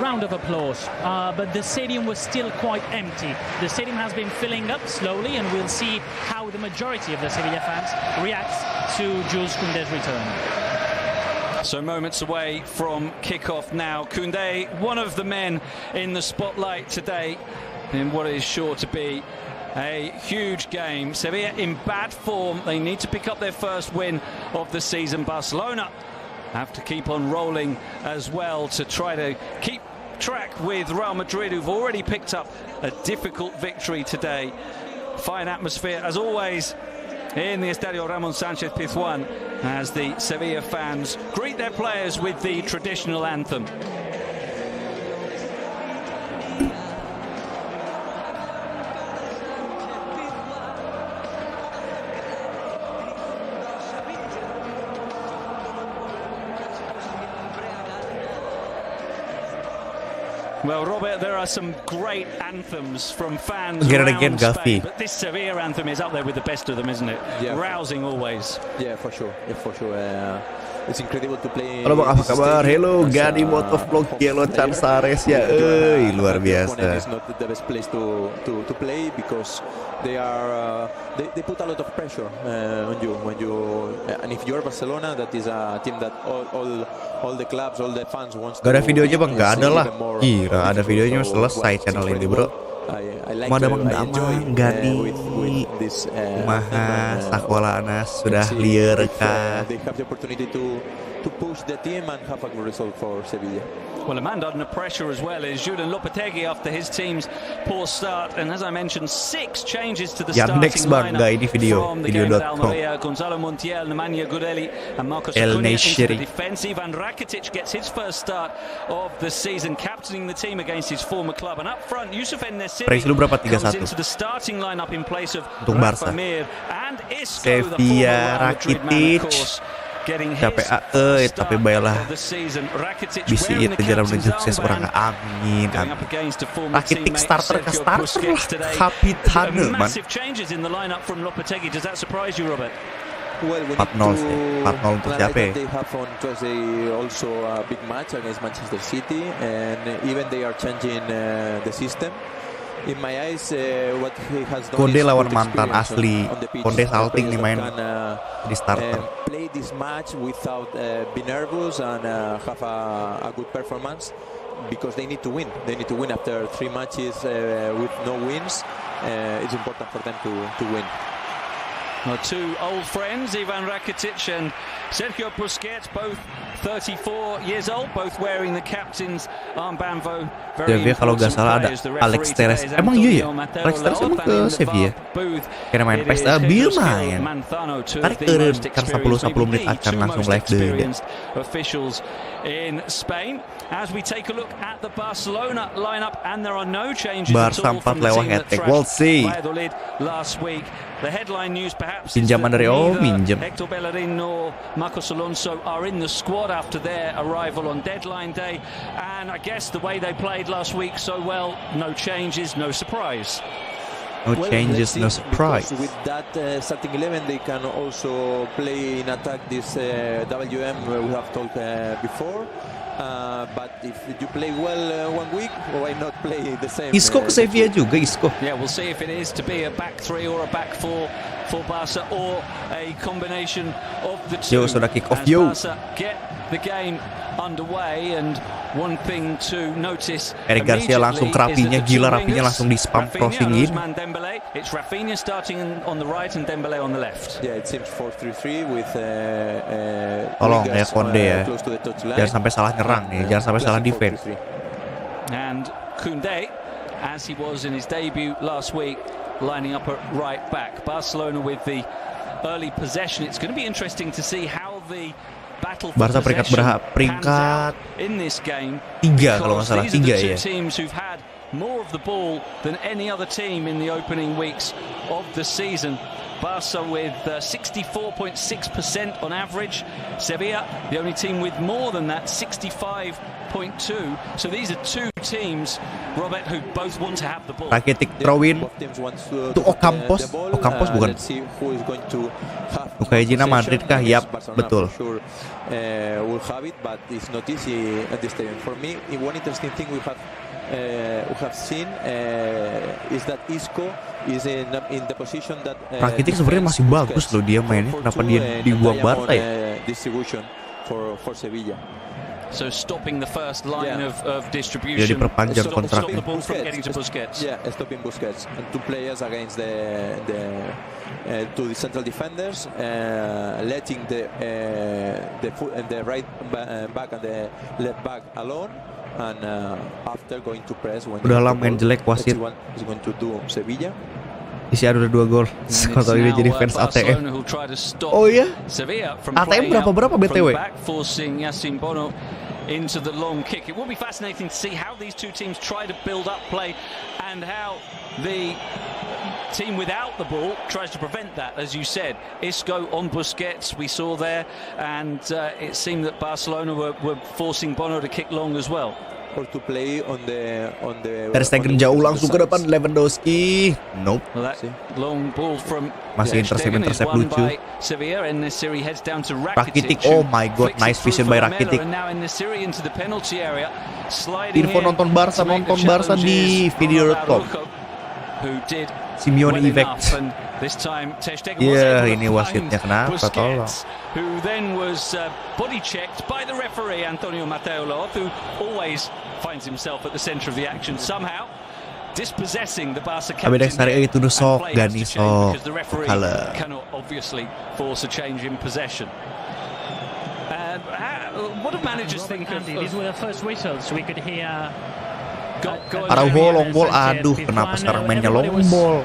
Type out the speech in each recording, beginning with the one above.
round of applause, but the stadium was still quite empty. The stadium has been filling up slowly, and we'll see how the majority of the Sevilla fans reacts to Jules Koundé's return. So moments away from kickoff now. Koundé, one of the men in the spotlight today in what is sure to be a huge game. Sevilla in bad form. They need to pick up their first win of the season. Barcelona have to keep on rolling as well to try to keep track with Real Madrid, who've already picked up a difficult victory today. Fine atmosphere as always in the Estadio Ramon Sánchez Pizjuán as the Sevilla fans greet their players with the traditional anthem. Well, Robert, there are some great anthems from fans around Spain, but this Sevilla anthem is up there with the best of them, isn't it? Yeah. Rousing always. Yeah, for sure. Yeah, for sure. It's incredible to play. Halo Bang, apa kabar? Hello, Gadi Motovlog Yellow Chansares ya. Luar biasa. It's not the best place to play because they put a lot of pressure on you when you and if you're Barcelona, that is a team that all the clubs, all the fans wants. Gak ada videonya Bang, gak ada lah. Kira ada videonya selesai channel ini bro. Mana Bang Damang, Gadi, Maha, Sakola Anas sudah liar kah? They have the opportunity to push the team and have a good result for Sevilla. Well, a man under pressure as well is Julen Lopetegui after his team's poor start, and as I mentioned, 6 changes to the starting lineup ini from the game with video.com. Almeria. Gonzalo Montiel, Nemanja Gureli, and Marcos Acuna into the defense. Ivan Rakitic gets his first start of the season, captaining the team against his former club, and up front, Yusuf En-Nesyri comes into the starting lineup in place of Rafa Mir and Isco, the former Madrid man, of course. Capek tapi baiklah bisi itu jalan menuju sukses orang angin. Rakitic starter ke starter lah, kapiten man. 4-0 sih, 4-0 untuk siapa ya? They have on Tuesday also a big match against Manchester City, and even they are changing the system. In my eyes, what he has done Koundé lawan mantan asli. Koundé salting nih main di starter. Play this match without be nervous and have a good performance because they need to win. They need to win after 3 matches with no wins. It's important for them to win. Well, 2 old friends, Ivan Rakitic and Sergio Busquets, both 34 years old, both wearing the captain's armband. Sevilla kalau nggak salah ada Alex Telles. Emang iya ya? Alex Telles emang ke Sevilla? Karena main PES Bill main. Tarik kan 10 menit akan langsung live deh. Officials in Spain. As we take a look at the Barcelona lineup, and there are no changes at all from the team that thrashed Valladolid last week. The headline news perhaps is that neither Hector Bellerin nor Marcos Alonso are in the squad after their arrival on deadline day, and I guess the way they played last week so well, no changes, no surprise. No changes, no surprise. With that starting 11, they can also play in attack this WM we have talked before. But if you play well 1 week, why not play the same? Isco ke Sevilla juga, Isco. Yeah, we'll see if it is to be a back 3 or a back 4 for Barca, or a combination of the two. Yo, sudah kick off yo. Barca get the game underway, and one thing to notice Eric Garcia langsung kerapinya, gila rapinya langsung di spam crossingin. It's Rafinha starting on the right and Dembele on the left. Yeah, it seems 4-3-3 with tolong ya Koundé ya. Jangan sampai salah nyerang nih, jangan sampai salah defense. And Koundé, as he was in his debut last week, lining up at right back. Barcelona with the early possession. It's going to be interesting to see how the battle for Barca peringkat 3 kalau nggak salah, 3 ya. Teams who've had more of the ball than any other team in the opening weeks of the season. Barca with 64.6% on average. Sevilla, the only team with more than that, 65.2. So these are two teams, Robert, who both want to have the ball. Rakitic throw-in to Ocampos. Ocampos bukan. Ukajina Madrid kah? Yap, betul. We'll have it, but it's not easy at this stadium. For me, one interesting thing we have seen is that Isco is in the position that Rakitic sebenarnya masih bagus loh dia mainnya. Kenapa dia dibuang Barca ya? Distribution for Sevilla. So stopping the first line of distribution. Jadi perpanjang stop kontraknya. the ball from getting to Busquets. Yeah, stopping Busquets and two players against to the central defenders, letting the right back and the left back alone, and after going to press when udah lama main jelek wasit. Is going to do Sevilla. Isi ada 2 gol. Kalau ini jadi fans ATM. Oh iya. ATM berapa BTW? Forcing Yasin Bono into the long kick. It will be fascinating to see how these two teams try to build up play and how the team without the ball tries to prevent that. As you said, Isco on Busquets we saw there, and it seemed that Barcelona were forcing Bono to kick long as well. Or to play on the Ter Stegen jauh langsung ke depan Lewandowski. Nope. Well, long ball from masih intercept lucu. Rakitic, oh my god, nice vision by Rakitic. Info nonton Barca di video.com. Simeone Effect. Iya, ini wasitnya kenapa tolong. Who then was body checked by the referee Antonio Mateo López, who always finds himself at the center of the action somehow, dispossessing the Barca captain. Abis dari itu sok gani sok. Because the referee cannot obviously force a change in possession. What do managers think of? These were the first whistles we could hear. Araujo long ball, aduh kenapa sekarang mainnya long ball?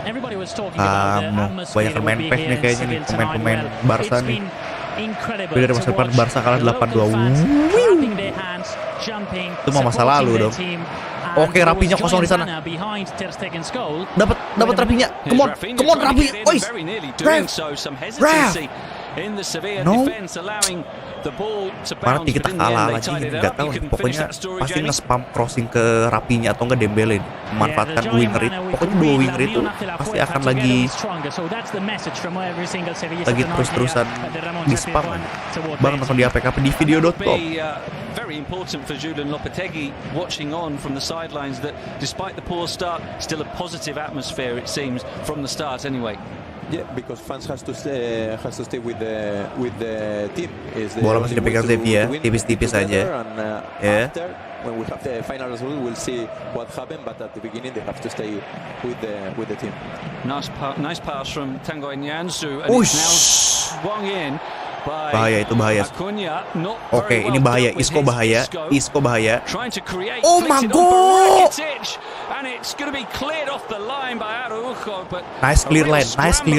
Banyak main PES nih kayaknya nih pemain-pemain Barca nih. Udah dari masa depan Barca kalah 8-2. Itu mah masa lalu dong. Oke, Rapinya kosong di sana. Dapat Rapinya. Come on Rapi. Ois. Ref. No. Mana kita kalah lagi, nggak tahu. Pokoknya pasti nge-spam crossing ke Rapinya atau nggak Dembele, memanfaatkan winger itu. Pokoknya 2 winger itu pasti akan lagi terus-terusan di-spam. Bang nonton di APK di video.com. Very important for Julian Lopetegui watching on from the sidelines that despite the poor start, still a positive atmosphere it seems from the start anyway. Yeah, because fans has to stay with the team. Bola masih dipegang Sevilla, tipis-tipis aja. After, when we have the final result, we'll see what happened. But at the beginning, they have to stay with the team. Nice pass from Tanguy Nianzou, and it's now swung in. Bahaya itu bahaya. Oke, ini bahaya. Isco bahaya. Oh my god! Nice clear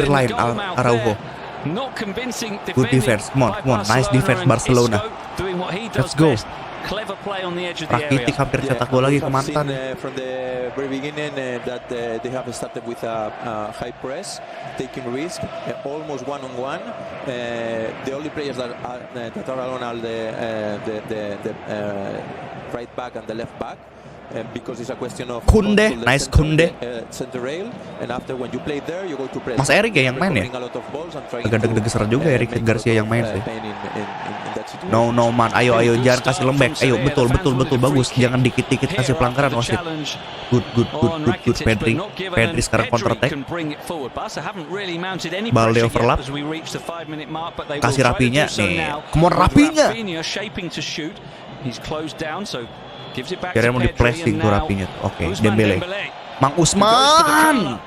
line Araujo. Good defense. Come on. Nice defense Barcelona. Let's go. Rakitic hampir cetak gol lagi ke mantan. From the very beginning that they have started with a high press, taking risk, almost one-on-one. The only players that are alone are the right back and the left back. Because it's a question of Kunde, nice Kunde. Center rail, and after when you play there, you go to press. Mas Erik ya yang main ya? Agak deg-degan juga Erik Garcia yang main sih. No man, ayo jangan kasih lembek. Ayo betul bagus. Jangan dikit-dikit kasih pelanggaran wasit. Good. Pedri sekarang counter attack. Balde overlap. Kasih Rapinya nih. Come on Rapinya. Kira mau di-flashing tuh Rapinya. Oke, Dembele. Mang Usman.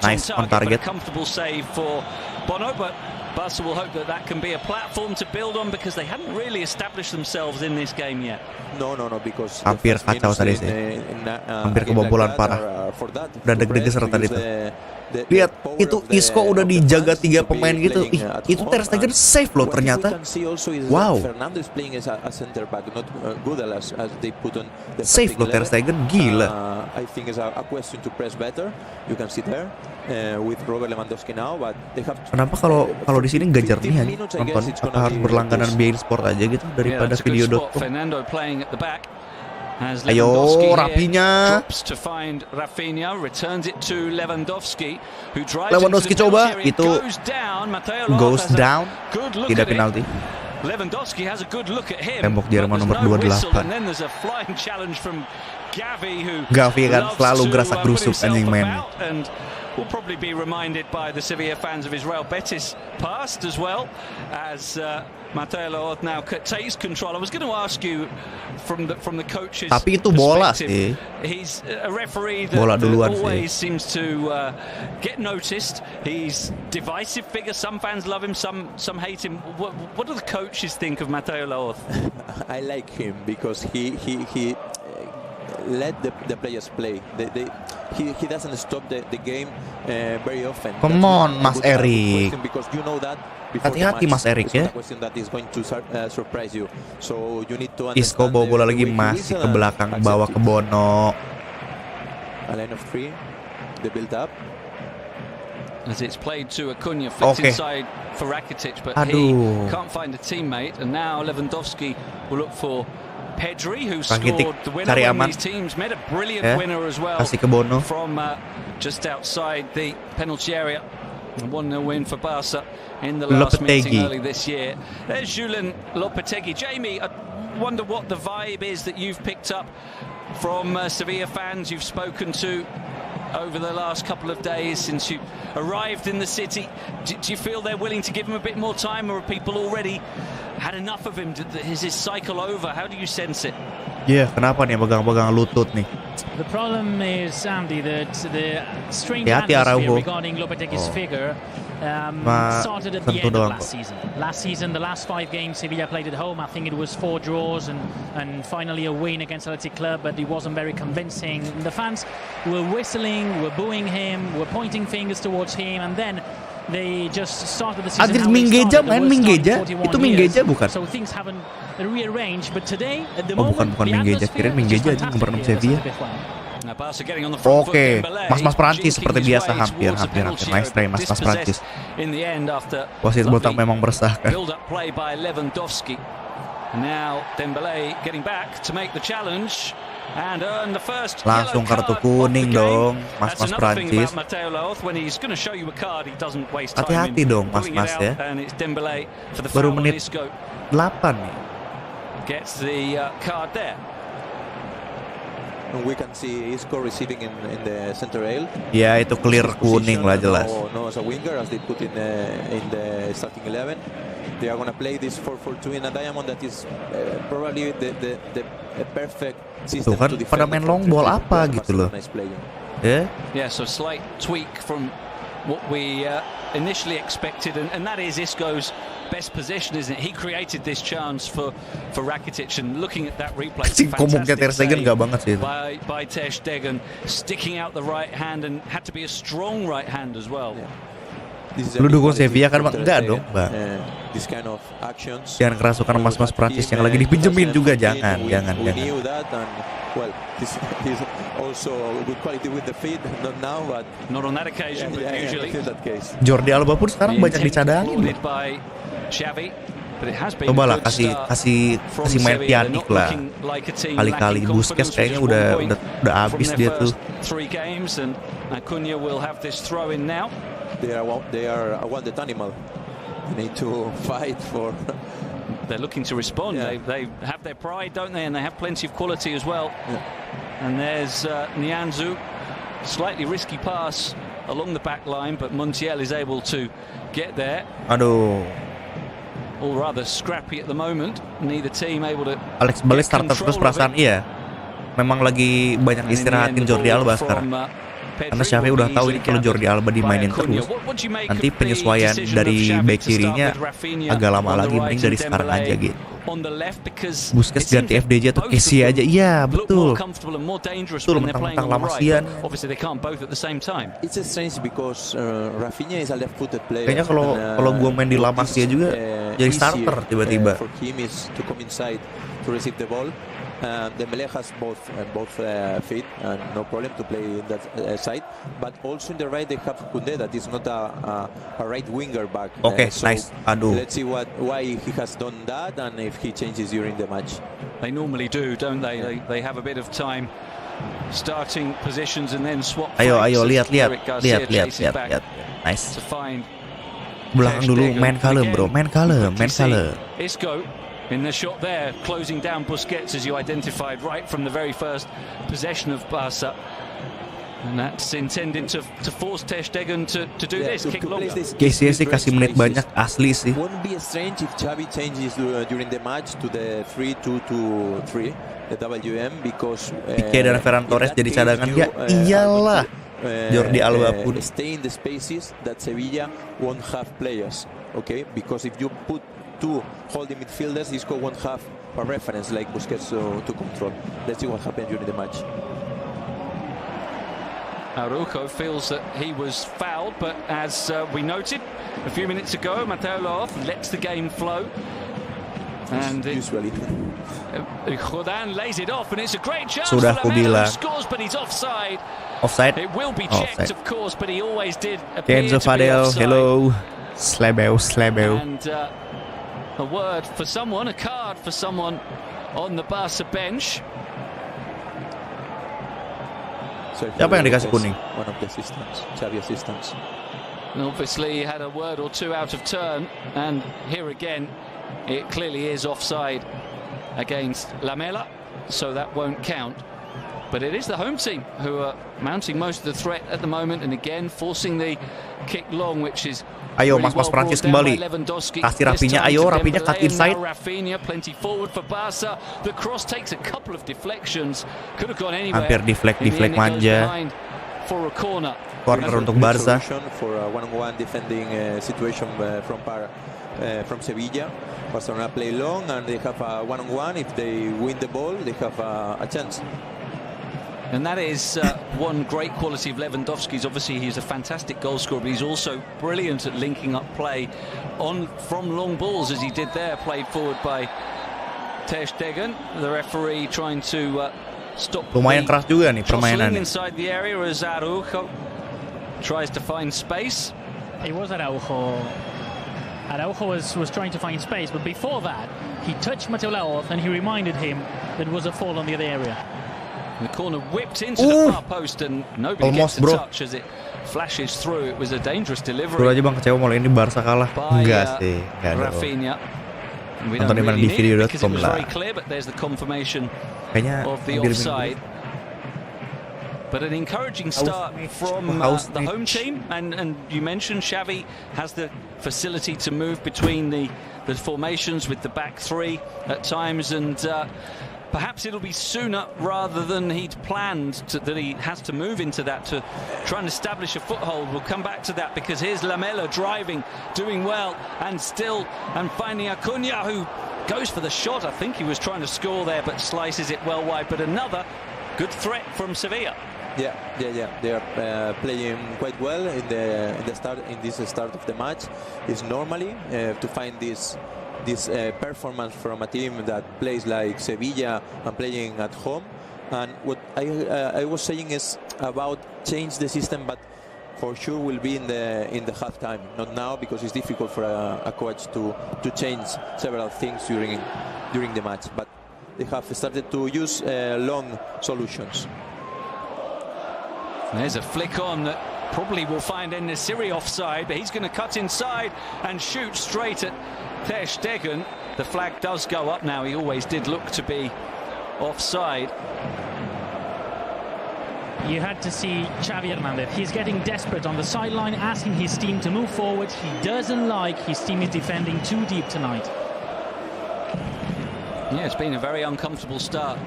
Nice on target. Barca will hope that can be a platform to build on because they hadn't really established themselves in this game yet. No, because hampir kacau tadi sih. Hampir kebobolan parah. Udah deg-degan tadi tuh. Lihat, itu Isco udah dijaga 3 pemain gitu. Itu Ter Stegen save loh ternyata. Wow. Save loh Ter Stegen, gila. I think it's a question to press better. You can see there with Robert Lewandowski now, but they have. Kenapa kalau di sini nggak jernih aja nonton? Apa harus berlangganan beIN Sport aja gitu daripada video.com? Ayo, Rapinya. Lewandowski coba, itu goes down, tidak penalti. Tembok Jerman nomor 28. Gavi kan selalu gerasak-gerusuk anjing main. Will probably be reminded by the Sevilla fans of his Real Betis past as well as Mateo Laoz now takes control. I was going to ask you from the coach's tapi itu bola sih. He's a referee that bola duluan always sih. seems to get noticed. He's divisive figure. Some fans love him, some hate him. What do the coaches think of Mateo Laoz? I like him because he let the players play. He doesn't stop the game very often. Come on, Mas Erik. Because you know that hati-hati Mas Erik ya. Isco bawa bola lagi masih ke belakang, bawa ke Bono. A line of 3, the build up. As it's played to Acuna, flicked inside for Rakitic, but he can't find a teammate. And now Lewandowski will look for Pedri, who scored the winner when these teams made a brilliant winner as well from just outside the penalty area. 1-0 win for Barca in the last meeting early this year. There's Julian Lopetegui. Jamie, I wonder what the vibe is that you've picked up from Sevilla fans you've spoken to over the last couple of days since you arrived in the city. Do you feel they're willing to give him a bit more time, or are people already had enough of him? Is his cycle over? How do you sense it? Kenapa nih pegang-pegang lutut nih? The problem is, Andy, that the strange atmosphere regarding Lopetegui's figure started at the end of last season. Last season, the last 5 games Sevilla played at home, I think it was 4 draws and finally a win against Athletic Club, but it wasn't very convincing. The fans were whistling, were booing him, were pointing fingers towards him, and then they just started the season. Adil Minggeja main Minggeja, itu Minggeja bukan? So things haven't rearranged, but today at the moment bukan Minggeja, kira Minggeja aja nomor 6 Sevilla. Oke, mas-mas Perancis seperti biasa hampir nice try mas-mas Perancis. Wasit botak memang meresahkan. Langsung kartu kuning dong, mas-mas Perancis. Hati-hati dong mas-mas ya. Baru menit 8 nih. Gets the card there. We can see Isco receiving in the center rail. Ya, itu clear kuning lah jelas. No, as a winger as they put in the starting 11. They are gonna play this 4-4-2 in a diamond that is probably the perfect system. Tuh kan pada main long ball apa gitu loh. Yeah, so slight tweak from what we initially expected, and that is Isco's best position, isn't it? He created this chance for Rakitic, and looking at that replay, fantastic Ter Stegen gak banget sih by Ter Stegen, sticking out the right hand, and had to be a strong right hand as well. Lu dukung Sevilla kan Bang? Enggak dong Bang. Jangan kerasukan mas-mas Prancis yang lagi dipinjemin juga, jangan. Well, he's also good quality with the feet, not now, but not on that occasion, but usually. Jordi Alba pun sekarang banyak dicadangin. Coba lah kasih main pianik lah. Kali-kali Busquets kayaknya udah habis dia tuh. They are a wounded animal. They need to fight for. They're looking to respond. Yeah. They have their pride, don't they? And they have plenty of quality as well. Yeah. And there's Nianzou, slightly risky pass along the back line, but Montiel is able to get there. Aduh. All rather scrappy at the moment. Neither team able to. Alex Bales starter terus perasaan iya. Memang lagi banyak istirahatin Jordi Alba sekarang. Karena Xavi udah tahu ini kalau Jordi Alba dimainin terus, nanti penyesuaian dari back kirinya agak lama lagi, mending dari sekarang aja gitu. on the left because Busquets ganti FDJ atau Kessie aja. Iya, betul. Betul, mentang-mentang La Masia. Obviously they can't both at the same time. It's strange because Rafinha is a left-footed player. Kayaknya kalau gua main di La Masia juga jadi starter tiba-tiba. For him is to come inside to receive the ball. Dembélé has both feet and no problem to play in that side. But also in the right they have Koundé that is not a right winger back. Okay, so nice. Aduh. Let's see why he has done that and if he changes during the match. They normally do, don't they? They have a bit of time starting positions and then swap. Ayo lihat. Nice. To find belakang dulu, main kalem bro, main kalem. Isco in the shot there, closing down Busquets as you identified right from the very first possession of Barca. And that's intended to force Ter Stegen to do this, kick longer. Kessie sih kasih menit banyak asli sih. Won't be strange if Xavi changes during the match to the 3-2-2-3, the WM, because Pique dan Ferran Torres jadi cadangan. Ya iyalah. Jordi Alba pun stay in the spaces that Sevilla won't have players, okay? Because if you put two holding midfielders, Isco won't have a reference like Busquets to control. Let's see what happens during the match. Araujo feels that he was fouled, but as we noted a few minutes ago, Mateo Laoz lets the game flow. And usually Jordan lays it off, and it's a great chance. Sudah aku bilang. Scores, but he's offside. Offside. It will be checked, of course, but he always did appear Kenzo to be Fadel, offside. hello. Slebeu. And a word for someone, a card for someone on the Barca bench. Siapa yang dikasih kuning? One of the assistants, Xavi assistants. And obviously he had a word or two out of turn, and here again it clearly is offside against Lamela, so that won't count. But it is the home team who are mounting most of the threat at the moment, and again forcing the kick long, which is ayo Mas Prancis kembali. Kasih Rafinha, ayo Rafinha cut inside. Rafinha plenty forward for Barca. The cross takes a couple of deflections. Could have gone anywhere. Hampir deflect manja. For a corner. Corner untuk Barca. For a 1-on-1 defending situation from Sevilla. Barcelona play long and they have a 1-on-1. If they win the ball, they have a chance. And that is one great quality of Lewandowski's. Obviously, he's a fantastic goal scorer, but he's also brilliant at linking up play from long balls, as he did there, played forward by Ter Stegen. The referee trying to stop. Lumayan keras juga nih permainan. Inside the area as Araujo tries to find space. It was Araujo. Araujo was trying to find space, but before that, he touched Mateo Laoz and he reminded him that it was a fall on the other area. The corner whipped into the far post and nobody gets a touch as it flashes through. It was a dangerous delivery. Bro aja bang kecewa malah ini Barca kalah. Enggak sih, enggak ada. Rafinha. Nonton di mana di video.com lah. But there's the confirmation kayaknya of the offside. But an encouraging start from the home team, and you mentioned Xavi has the facility to move between the formations with the back three at times, and perhaps it'll be sooner rather than he'd planned that he has to move into that to try and establish a foothold. We'll come back to that because here's Lamela driving, doing well, and finding Acuna, who goes for the shot. I think he was trying to score there, but slices it well wide. But another good threat from Sevilla. Yeah. They are playing quite well in this start of the match. It's normally to find this performance from a team that plays like Sevilla and playing at home. And what I was saying is about change the system, but for sure will be in the halftime, not now, because it's difficult for a coach to change several things during the match. But they have started to use long solutions. There's a flick on that probably will find En-Nesyri offside, but he's going to cut inside and shoot straight at Ter Stegen. The flag does go up now. He always did look to be offside. You had to see Xavi Hernandez. He's getting desperate on the sideline, asking his team to move forward. He doesn't like his team is defending too deep tonight. Yeah, it's been a very uncomfortable start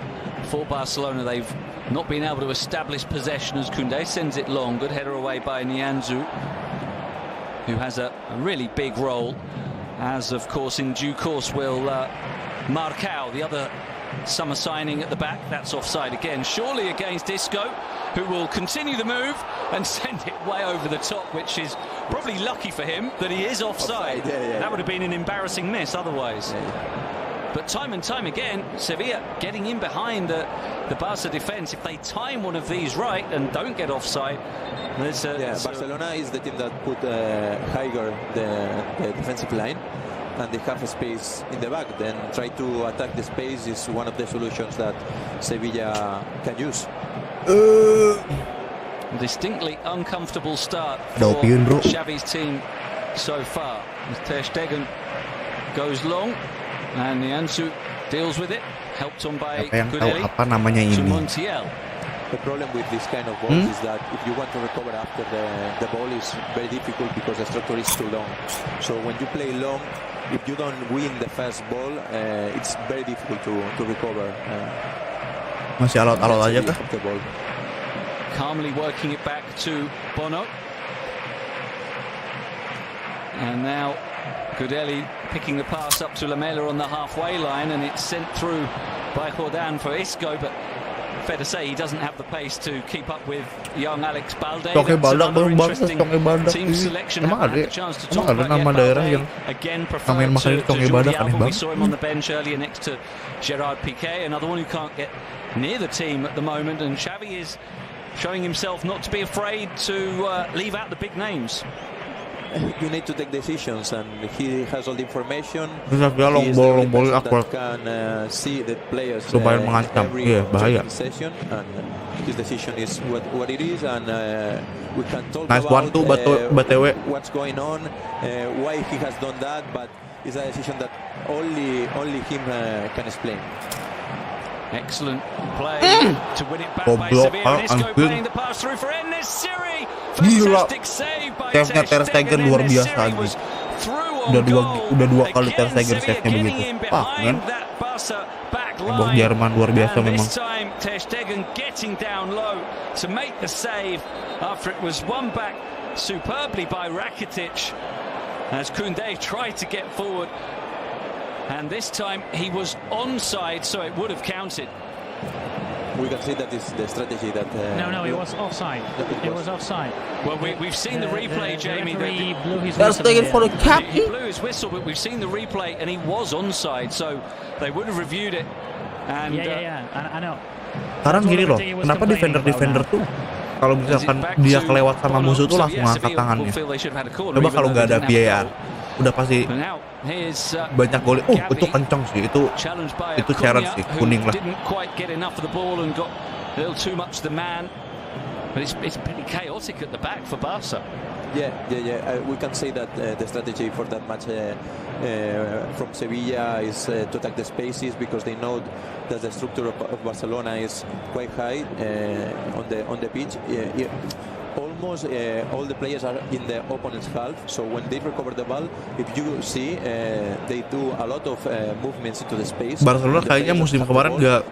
for Barcelona. They've not been able to establish possession as Koundé sends it long. Good header away by Nianzou, who has a really big role, as of course in due course we'll Marcao, the other summer signing at the back. That's offside again, surely against Isco, who will continue the move and send it way over the top, which is probably lucky for him that he is offside. That would have been an embarrassing miss otherwise. But time and time again, Sevilla getting in behind the Barca defence. If they time one of these right and don't get offside, Barcelona is the team that put higher the defensive line, and they have a space in the back. Then try to attack the space is one of the solutions that Sevilla can use. Distinctly uncomfortable start for Xavi's team so far. Ter Stegen goes long, and Nianzou deals with it, helped on by Godelli to Montiel. The problem with this kind of balls is that if you want to recover after the ball is very difficult because the structure is too long. So when you play long, if you don't win the first ball, it's very difficult to recover. Masih alot-alot aja kah? Calmly working it back to Bono. And now Godelli picking the pass up to Lamela on the halfway line, and it's sent through by Jordan for Isco, but fair to say he doesn't have the pace to keep up with young Alex Balde. Another interesting team selection. Haven't had the chance to talk about Balde. Again, preferred to Jordi Alba. We saw him on the bench earlier next to Gerard Piqué, another one who can't get near the team at the moment, and Xavi is showing himself not to be afraid to leave out the big names. You need to take decisions, and he has all the information. He is the one that can see the players every session, and his decision is what it is, and we can talk about what's going on, why he has done that, but it's a decision that only him can explain. Excellent play to win it back by Sevilla. Isco playing the pass through for En-Nesyri. Fantastic save by Ter Stegen. luar biasa lagi. Udah dua kali Ter Stegen save-nya begitu. Kan? Tembok Jerman luar biasa memang. This time Ter Stegen getting down low to make the save after it was won back superbly by Rakitic as Koundé tried to get forward. And this time he was onside, so it would have counted. We can see that is the strategy that... No, it was offside. It was offside. Well, we've seen the replay, Jamie. He blew his whistle. For the cap. He blew his whistle, but we've seen the replay, and he was onside, so they would have reviewed it. And, I know. Sekarang gini loh, kenapa defender tuh kalau misalkan dia kelewat sama musuh tuh langsung angkat tangannya. Coba kalau nggak ada VAR, udah pasti banyak gol. Itu kenceng sih, itu challenge sih, kuning lah. It's pretty chaotic at the back for Barca. Yeah. We can say that the strategy for that match from Sevilla is to attack the spaces, because they know that the structure of Barcelona is quite high on the pitch. Almost all the players are in the opponent's half, so when they recover the ball, if you see, they do a lot of movements into the space. Barcelona kayaknya musim kemarin nggak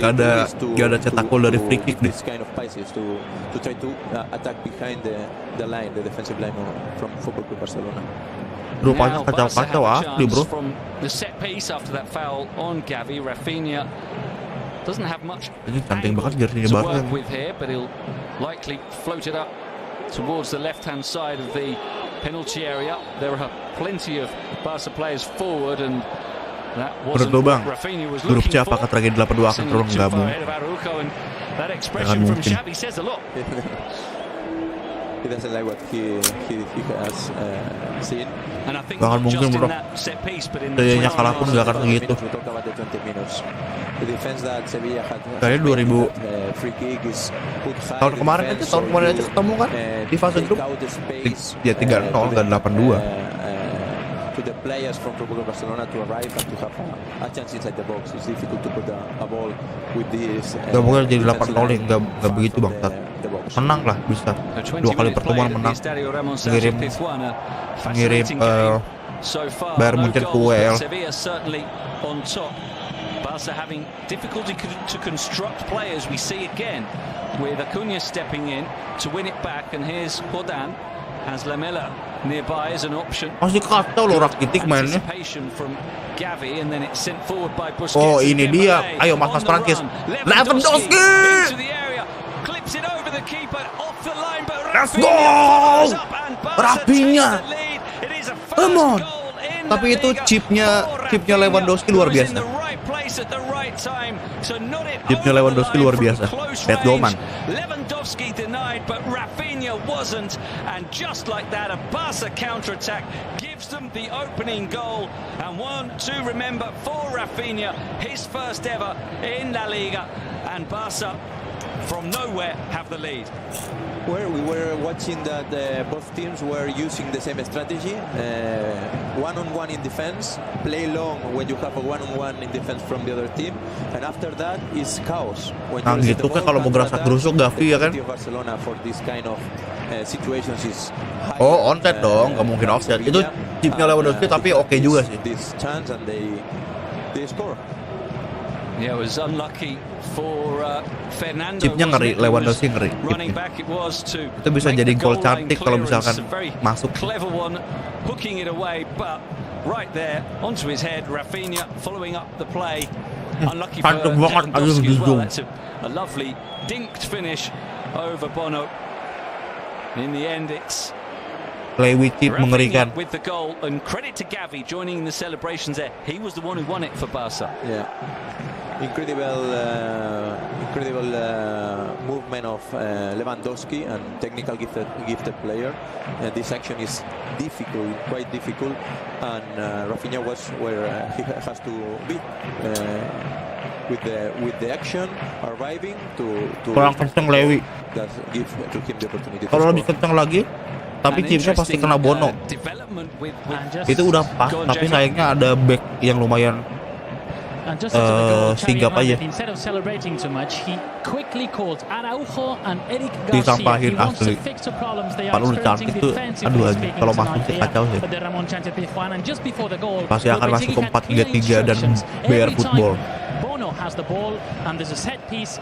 ada cetak gol dari free kick deh. This kind of passes to try to attack behind the line, the defensive line from Football Club Barcelona. Rupanya kacau-kacau asli, bro. From the set piece after that foul on Gavi, Rafinha doesn't have much to work with here, but he'll likely float it up towards the left-hand side of the penalty area. There are plenty of Barca players forward, and that wasn't what Rafinha was looking for. Apakah tragedi 82 akan terus gabung? That expression from Xavi says a lot. He doesn't like what he has seen. And I think not just in that set piece, but in the kalah pun nggak akan gitu. We talk about the 20 minutes. The defense that Sevilla had. Kali 2000 free kick is put high. Tahun kemarin aja ketemu kan di fase grup. Ya 3-0 enggak 8-2. To the players from Football Barcelona to arrive and to have a chance inside the box. It's difficult to put a ball with this. Gak mungkin jadi 8-0, nggak begitu bang. Menang lah bisa. 2 kali pertemuan menang. Ngirim Bayern Munchen ke UEL. Barca having difficulty to construct players. We see again with Acuna stepping in to win it back, and here's Jordan as Lamela nearby as an option. Masih kacau loh Rakitic mainnya. From Gavi and then it's sent forward by Busquets. Oh, ini dia. Ayo Mas Prancis. Lewandowski. Clips it over the keeper off the line, but let's go. Rafinha. Come on. Tapi itu chipnya Lewandowski luar biasa. Chipnya Lewandowski luar biasa. Bad goal man. Lewandowski denied, but Rafinha wasn't, and just like that, a Barca counter-attack gives them the opening goal, and one to remember for Rafinha, his first ever in La Liga, and Barca from nowhere have the lead. Where we were watching that both teams were using the same strategy, one-on-one in defense, play long when you have a one-on-one in defense from the other team, and after that is chaos. Nah gitu kan kalau mau gerasak gerusuk Gavi ya kan. Barcelona for this kind of situations is oh onside dong, nggak mungkin offside. Itu chipnya Lewandowski tapi oke juga sih. This chance and they score. Yeah, it was unlucky for Fernando. Chipnya ngeri, Lewandowski ngeri. Itu bisa jadi gol cantik kalau misalkan masuk. Clever one, hooking it away, but right there onto his head. Rafinha following up the play. Unlucky for Lewandowski as well. That's a lovely dinked finish over Bono. In the end, it's Play with chip mengerikan. With the goal and credit to Gavi joining in the celebrations there. He was the one who won it for Barca. Yeah. Incredible movement of Lewandowski and technical gifted player. This action is difficult, quite difficult, and Rafinha was where he has to be with the action arriving to kurang kenceng Lewi. Give to him the opportunity. Kalau lebih kenceng lagi, tapi chipnya pasti kena Bono. Itu udah pas, tapi sayangnya ada back yang lumayan sigap aja. Disampahin asli. Kalau dicantik tuh, aduh aja. Kalau masuk sih kacau sih. Pasti akan masuk ke 4-3-3 dan BR football. Has the ball and there's a set piece.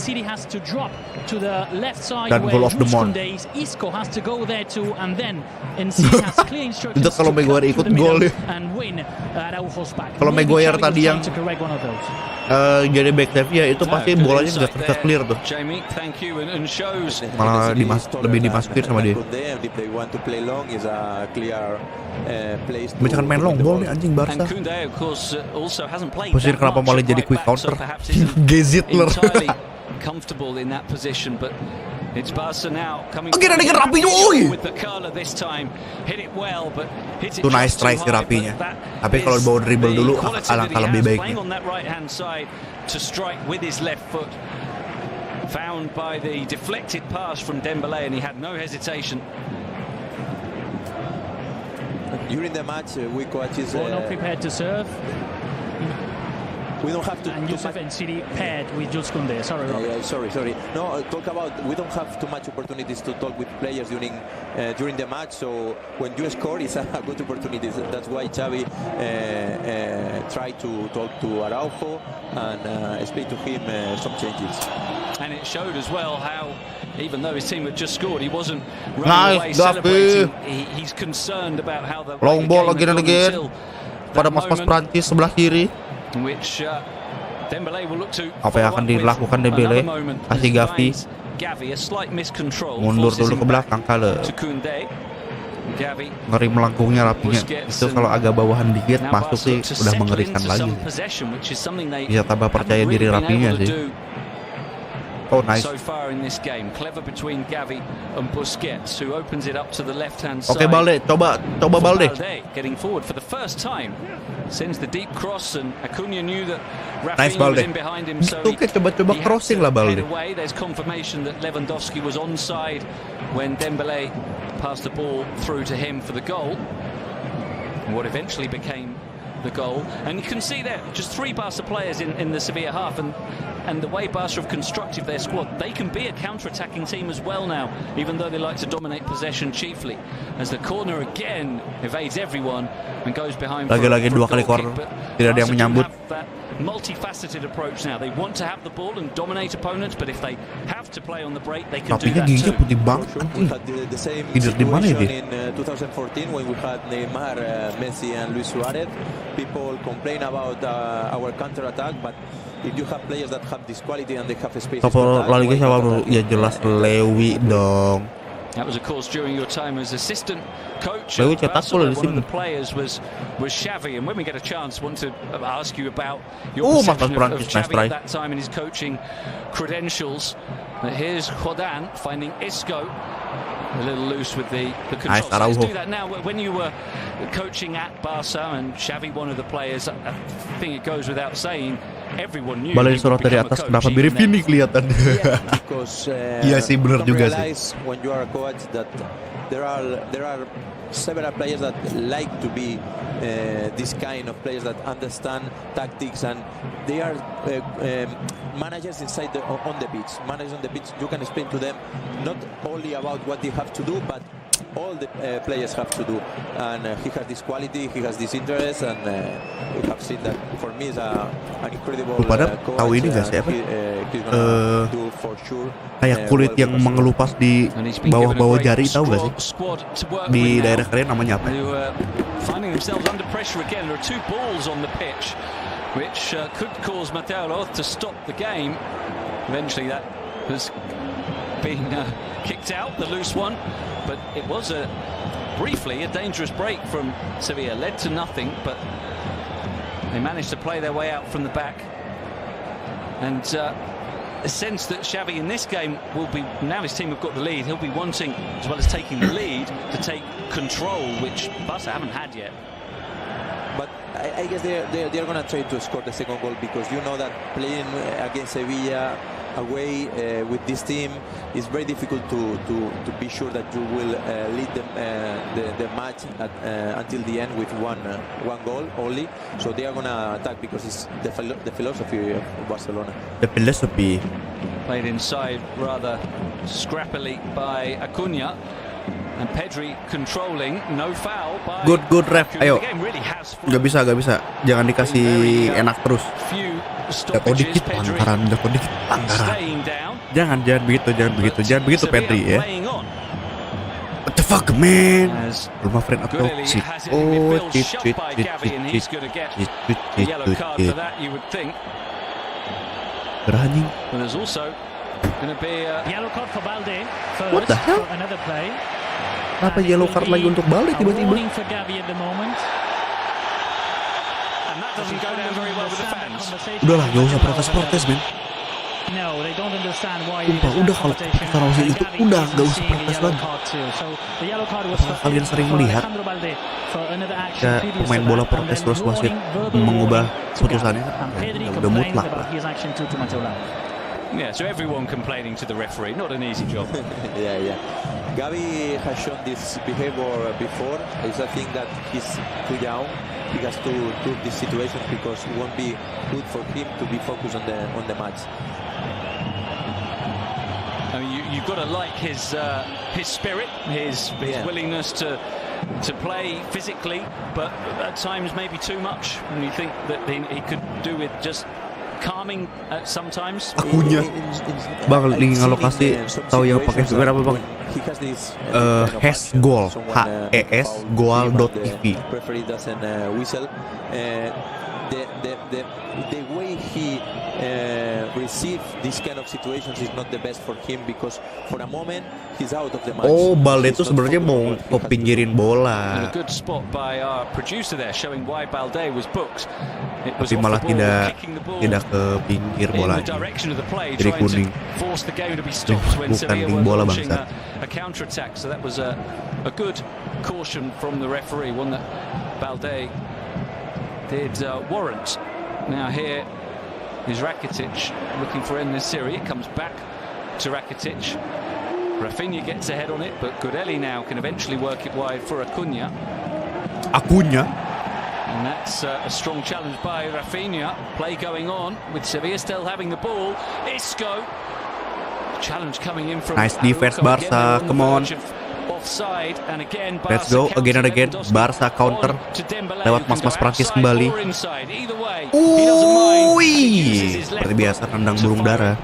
City has to drop to the left side dan goal of the month. Isco has to go there too, and then City has clear instructions. Itu kalau Maguire ikut gol ya. Kalau Maguire tadi yang jadi back Sevilla itu pasti bolanya nggak clear tuh. Malah lebih dimasukin sama dia. Banyak main long ball nih anjing Barca. Posisi kenapa malah jadi quick counter? Gezitler. Akhirnya dengan Rapinya, itu nice try si Rapinya. Tapi kalau bawa dribble dulu, alangkah lebih baiknya. Found by the deflected pass from Dembélé, and he had no hesitation. During the match, we coaches not prepared to serve. We don't have to. And Yusuf and City paired with Jules Koundé. Sorry, Robert. Sorry. No, talk about. We don't have too much opportunities to talk with players during the match. So when you score, it's a good opportunity. That's why Xavi tried to talk to Araujo and explain to him some changes. And it showed as well how, even though his team had just scored, he wasn't running away celebrating. He's concerned about how the long ball again and again. Pada mas-mas Prancis sebelah kiri. Apa yang akan dilakukan Dembélé? Kasih Gavi. Mundur dulu ke belakang kali. Ngeri melengkungnya Rapinya. Itu kalau agak bawahan dikit masuk sih udah mengerikan lagi. Bisa tambah percaya diri Rapinya sih. Oh nice. Oke Balde, coba Balde. Nice Balde. Oke coba crossing lah Balde. When Dembélé passed the ball through to him for the goal, what eventually became the goal. And you can see there just 3 Barca players in the Sevilla half, and the way Barca have constructed their squad, they can be a counter-attacking team as well now, even though they like to dominate possession chiefly. As the corner again evades everyone and goes behind. Lagi-lagi 2 kali corner, tidak ada yang menyambut. multifaceted approach now. They want to have the ball and dominate opponents, but if they have to play on the break, they can do that giginya too. putih banget. We had the same situation in 2014 when we had Neymar, Messi, and Luis Suarez. People complain about our counter attack, but if you have players that have this quality and they have space. Top La Liga siapa bro? Ya jelas Lewi dong. That was, of course, during your time as assistant coach. Lewi cetak gol di One of sini. the players was Xavi, and when we get a chance, want to ask you about your perception of Xavi at that time and his coaching credentials. But here's Jordan finding Isco a little loose with the control. Let's do that now. When you were coaching at Barca and Xavi, one of the players, I think it goes without saying, everyone knew. Balik surat dari atas, kenapa mirip ini kelihatan? Iya sih, benar juga sih. When you are a coach, that there are several players that like to be this kind of players that understand tactics, and they are managers inside on the pitch. Managers on the pitch, you can explain to them not only about what they have to do, but all the players have to do. And he has this quality, he has this interest, and we have seen that for me is an incredible coach. Tahu ini nggak sih apa? He's gonna do for sure. Kayak kulit yang mengelupas di bawah-bawah jari, tahu nggak sih? Di daerah kalian namanya apa? Finding themselves under pressure again. There are two balls on the pitch, which could cause Mateo Roth to stop the game. Eventually, that has been kicked out, the loose one. But it was briefly a dangerous break from Sevilla, led to nothing, but they managed to play their way out from the back. And a sense that Xavi in this game will be, now his team have got the lead, he'll be wanting, as well as taking the lead, to take control, which Barca haven't had yet. But I guess they're going to try to score the second goal, because you know that playing against Sevilla away with this team is very difficult to be sure that you will lead the match until the end with one goal only. So they are going to attack, because it's the philosophy of Barcelona. The philosophy. Played inside rather scrappily by Acuna. And Pedri controlling, no foul by Good ref, ayo. Gak bisa. Jangan dikasih enak terus. Jatuh dikit pelanggaran. Jangan begitu Pedri ya. What the fuck man? Rumah friend atau toxic. Oh, cheat. Berani. What the hell? Apa yellow card lagi untuk balik tiba-tiba? Udahlah, gak usah protes men. Sumpah, udah kalau Tarawih itu udah gak usah protes lagi. Apakah kalian sering melihat pemain bola protes terus wasit mengubah putusannya? Ya, udah mutlak lah. Yeah, so everyone complaining to the referee, not an easy job. Yeah. Gavi has shown this behavior before. I think that he's too young. He has to do this situation, because it won't be good for him to be focused on the match. I mean, you've got to like his spirit, his willingness to play physically, but at times maybe too much. And you think that he could do with just calming sometimes. Akunya bang lagi ngalokasi tahu yang pakai sebenarnya apa bang? HES-Goal, HES-Goal.tv. The way he receive this kind of situations is not the best for him, because for a moment he's out of the match. Oh, Balde itu sebenarnya mau pinggirin bola. A good spot by our producer there, showing why Balde was booked. Tapi malah tidak ke pinggir bolanya. Jadi kuning. Bukan ping bola bangsa. A counter attack, so that was a good caution from the referee, one that Balde did warrant. Now here is Rakitic looking for En-Nesyri. It comes back to Rakitic. Rafinha gets ahead on it, but Gureli now can eventually work it wide for Acuna. And that's a strong challenge by Rafinha. Play going on with Sevilla still having the ball. Isco. Challenge coming in from nice defense, Barca. Come on. offside, and again Let's go again and again. Barca counter lewat mas-mas Prancis kembali. Seperti biasa tendang burung dara.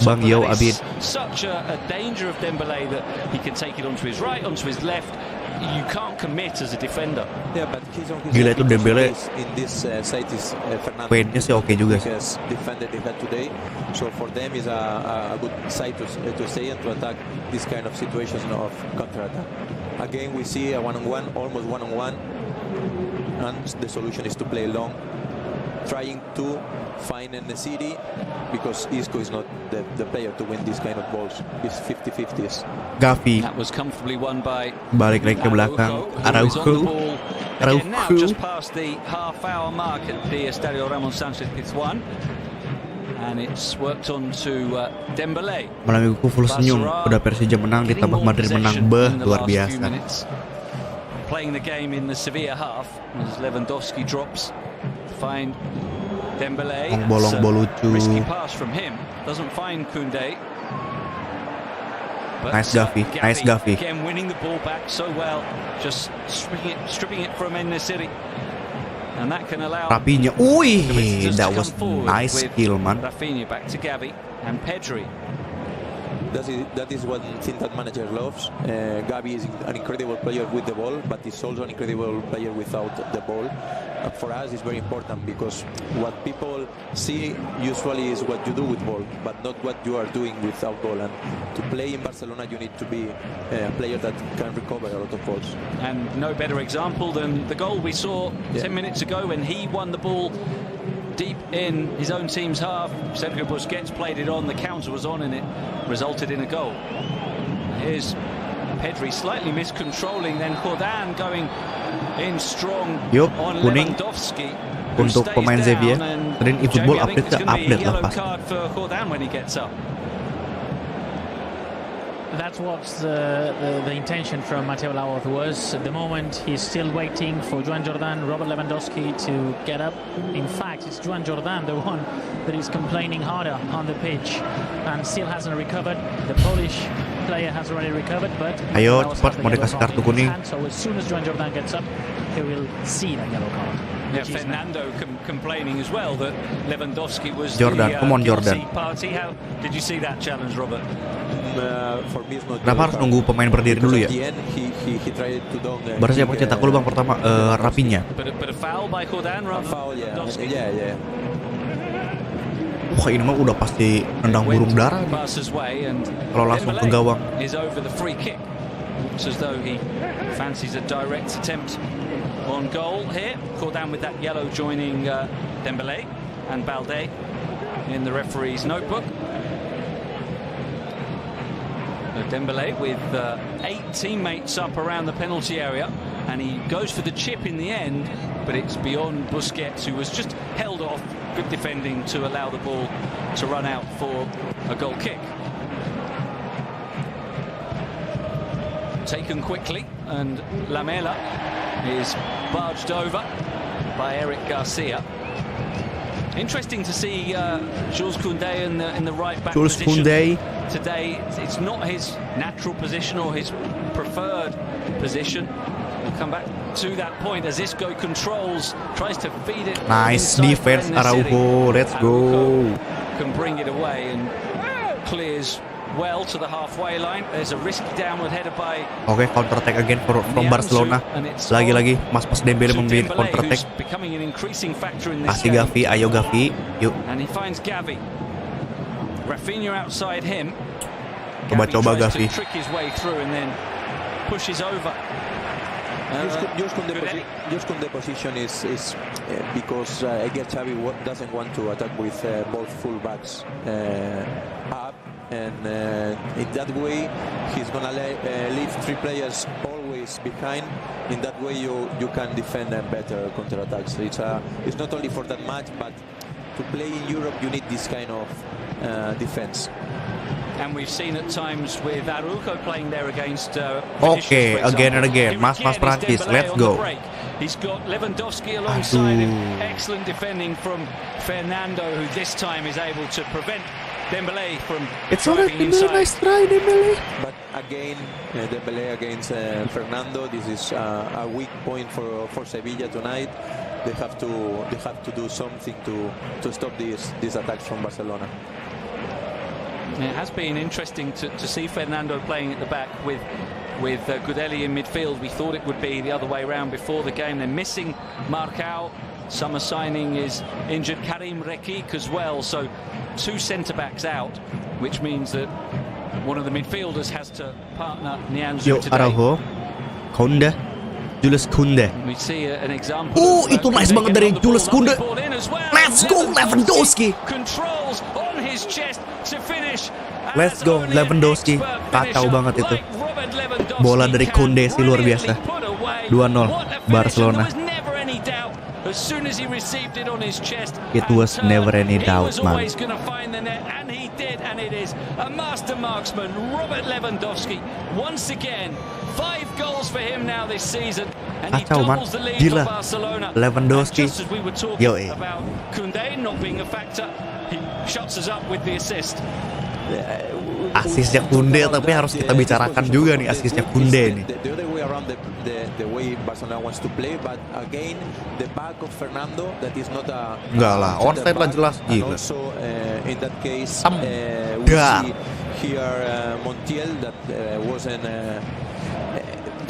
Bang Yo Abid. Such a danger of Dembele that he can take it onto his right, onto his left. You can't commit as a defender. Gila itu Dembele. Poinnya sih oke juga sih. Defended that today, so for them is a good side to stay and to attack this kind of situations of counter attack. Again, we see a one-on-one, almost one-on-one, and the solution is to play long, trying to find in the city, because Isco is not the player to win this kind of balls. It's 50-50s. Gavi. That was comfortably won by balik lagi ke belakang. Araujo. Now just past the half-hour mark at the Estadio Ramon Sanchez Pizjuan, and it's worked on to Dembele. Malam minggu full senyum. Udah Persija menang ditambah Madrid menang. Luar biasa. Playing the game in the Sevilla half as Lewandowski drops to find Dembele. Bolong lucu. Risky pass from him. Doesn't find Koundé. Nice Gavi. Nice Gavi. Again winning the ball back so well. Just stripping it from En-Nesyri. And that can allow Rafinha. That was nice skill, man. Rafinha back to Gavi and Pedri. That is one thing that manager loves. Gavi is an incredible player with the ball, but he's also an incredible player without the ball. For us, it's very important, because what people see usually is what you do with ball, but not what you are doing without ball. And to play in Barcelona, you need to be a player that can recover a lot of balls. And no better example than the goal we saw 10 minutes ago when he won the ball deep in his own team's half. Sergio Busquets played it on, the counter was on, and it resulted in a goal. Here's Pedri slightly miscontrolling, then Jordan going in strong on Lewandowski. Untuk pemain Sevilla, dan eFootball update lah pas. Card for Jordan when he gets up. That's what the intention from Mateo Laoz was. At the moment, he's still waiting for Joan Jordan, Robert Lewandowski to get up. In fact, it's Joan Jordan, the one that is complaining harder on the pitch and still hasn't recovered. The Polish player has already recovered, but ayo cepat, mau dikasih kartu kuning. So as soon as Joan Jordan gets up, he will see that yellow card. Yeah, Fernando complaining as well that Lewandowski was Jordan, come on Jordan. Party. How did you see that challenge, Robert? For me, it's not. Kenapa harus nunggu pemain berdiri dulu ya? He tried to Baru siapa cetak gol bang pertama? Rafinha. But a foul by Jordan, Lewandowski. Yeah. Wah, ini mah udah pasti nendang burung dara nih. Kalau langsung ke gawang. Is over the free kick. It's as though he fancies a direct attempt on goal here. Jordan with that yellow joining Dembele and Balde in the referee's notebook. Dembele with 8 teammates up around the penalty area, and he goes for the chip in the end, but it's beyond Busquets, who was just held off. Good defending to allow the ball to run out for a goal kick. Taken quickly, and Lamela is barged over by Eric Garcia. Interesting to see Jules Koundé in the right back position. Today, it's not his natural position or his preferred position. We'll come back to that point as Isco controls, tries to feed it. Nice defense, Araujo. Let's go. Can bring it away and clears well to the halfway line. There's a risky downward header by. Oke, counter attack again from Barcelona. Lagi-lagi Mas Dembele memberi counter attack. Kasih Gavi, ayo Gavi, yuk. And he finds Gavi. Rafinha outside him. Coba Gavi. Trick his way through and then pushes over. Just on the position is because I guess Xavi doesn't want to attack with both fullbacks up, and in that way he's gonna leave 3 players always behind. In that way you can defend better counter attacks. It's not only for that match, but to play in Europe you need this kind of defense. And we've seen at times with Araujo playing there against okay, again and again. Mas Prancis, let's go. He's got Lewandowski alongside him. Excellent defending from Fernando, who this time is able to prevent Dembele from It's alright, Dembele, nice try, Dembele. But again, Dembélé against Fernando. This is a weak point for Sevilla tonight. They have to do something to stop these attacks from Barcelona. It has been interesting to see Fernando playing at the back with Gudeli in midfield. We thought it would be the other way around before the game. They're missing Marcao. Summer signing is injured. Karim Rekik as well. So 2 centre-backs out, which means that one of the midfielders has to partner Nianzou today. Araujo, Koundé, Jules Koundé. We see an example. Itu nice banget dari Jules Koundé. Let's go Lewandowski. Controls on his chest to finish. Let's go Lewandowski. Kacau banget itu. Bola dari Koundé sih luar biasa. 2-0 Barcelona. As soon as he received it on his chest, it was never any doubt, man. Always going to find the net, and he did, and it is a master marksman, Robert Lewandowski. Once again, 5 goals for him now this season, and he doubles the lead for Barcelona. Lewandowski. Just as we were talking about Koundé not being a factor, he shuts us up with the assist. Asisnya Koundé, tapi harus kita bicarakan juga nih asisnya Koundé nih. The other way around the way Barcelona wants to play, but again the back of Fernando that is not a. Enggak lah, onside lah jelas gila. Also in that case we see here Montiel that wasn't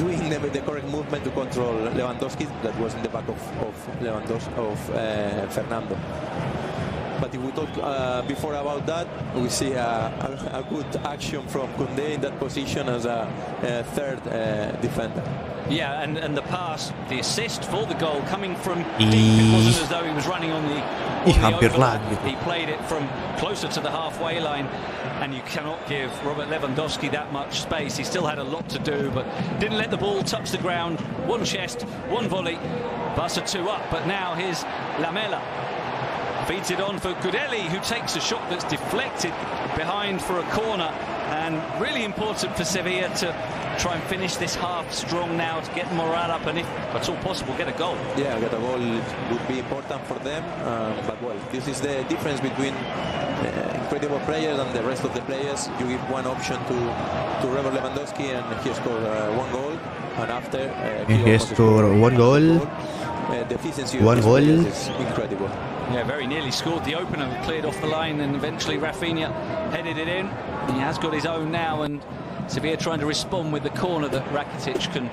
doing the correct movement to control Lewandowski. That was in the back of Fernando. But if we talk before about that, we see a good action from Koundé in that position as a third defender. Yeah, and the pass, the assist for the goal coming from deep. It wasn't as though he was running on the overlap. He played it from closer to the halfway line, and you cannot give Robert Lewandowski that much space. He still had a lot to do, but didn't let the ball touch the ground. One chest, one volley. Barca 2 up, but now here's Lamela. Feeds it on for Gudeli, who takes a shot that's deflected behind for a corner. And really important for Sevilla to try and finish this half strong now to get morale up and, if at all possible, get a goal. Yeah, get a goal would be important for them. But, well, this is the difference between incredible players and the rest of the players. You give one option to Robert Lewandowski and he scored 1 goal. And after he scored 1 goal. The efficiency of is incredible. Yeah, very nearly scored the opener, cleared off the line, and eventually Rafinha headed it in. He has got his own now, and Sevilla trying to respond with the corner that Rakitic can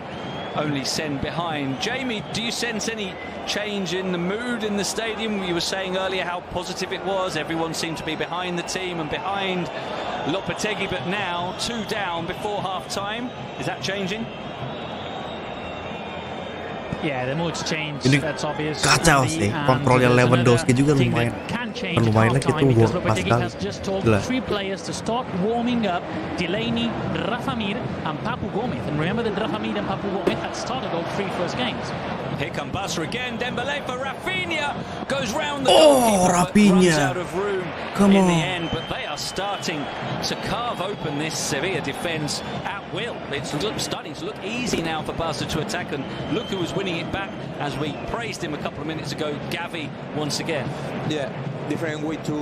only send behind. Jamie, do you sense any change in the mood in the stadium? You were saying earlier how positive it was. Everyone seemed to be behind the team and behind Lopetegui, but now 2 down before half-time. Is that changing? Yeah, the mood's changed. That's obvious. Kacau sih, kontrolnya Lewandowski juga lumayan lagi itu world class sekali. Has just told 3 players to start warming up: Delaney, Rafa Mir, and Papu Gomez. And remember that Rafa Mir and Papu Gomez had started all 3 first games. Here come Barca again. Dembélé for Rafinha, goes round the Rafinha, runs out of room in the end. But they are starting to carve open this Sevilla defence at will. It's starting to look easy now for Barca to attack, and look who was winning it back, as we praised him a couple of minutes ago, Gavi once again. Yeah, different way to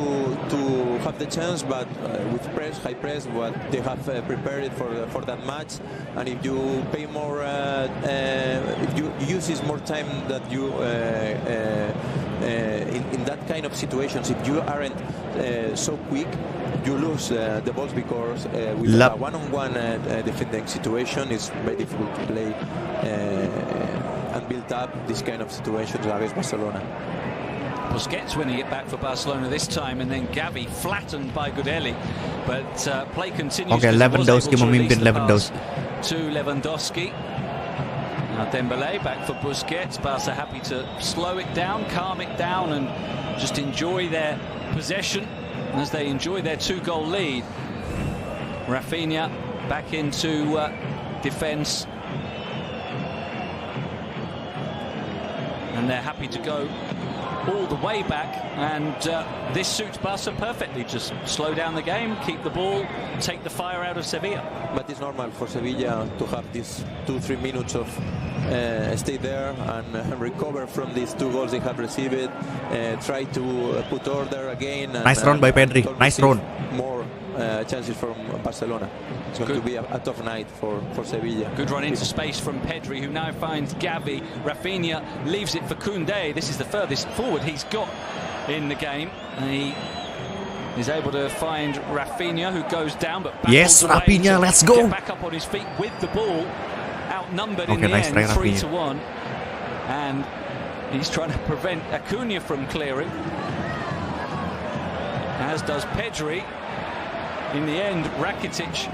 have the chance, but with high press, what they have prepared for that match. And if you pay more, if you use more time that you in that kind of situations, if you aren't so quick, you lose the balls, because with a one-on-one defending situation, it's very difficult to play and build up this kind of situations against Barcelona. Busquets winning it back for Barcelona this time, and then Gavi flattened by Gudeli, but play continues. Okay, Lewandowski memimpin Lewandowski. To Lewandowski. Now Dembélé back for Busquets. Barca happy to slow it down, calm it down, and just enjoy their possession as they enjoy their 2-goal lead. Rafinha back into defence. And they're happy to go all the way back, and this suits Barca perfectly. Just slow down the game, keep the ball, take the fire out of Sevilla. But it's normal for Sevilla to have these 2-3 minutes of stay there and recover from these 2 goals they have received. Try to put order again. Nice run by Pedri. Nice run. More chances from Barcelona. It's going to be a tough night for Sevilla. Good run into space from Pedri, who now finds Gavi. Rafinha leaves it for Koundé. This is the furthest forward he's got in the game. And he is able to find Rafinha, who goes down, but yes, Rafinha, let's go. Get back up on his feet with the ball. Outnumbered in the end, 3-1. And he's trying to prevent Acuna from clearing, as does Pedri. In the end, Rakitic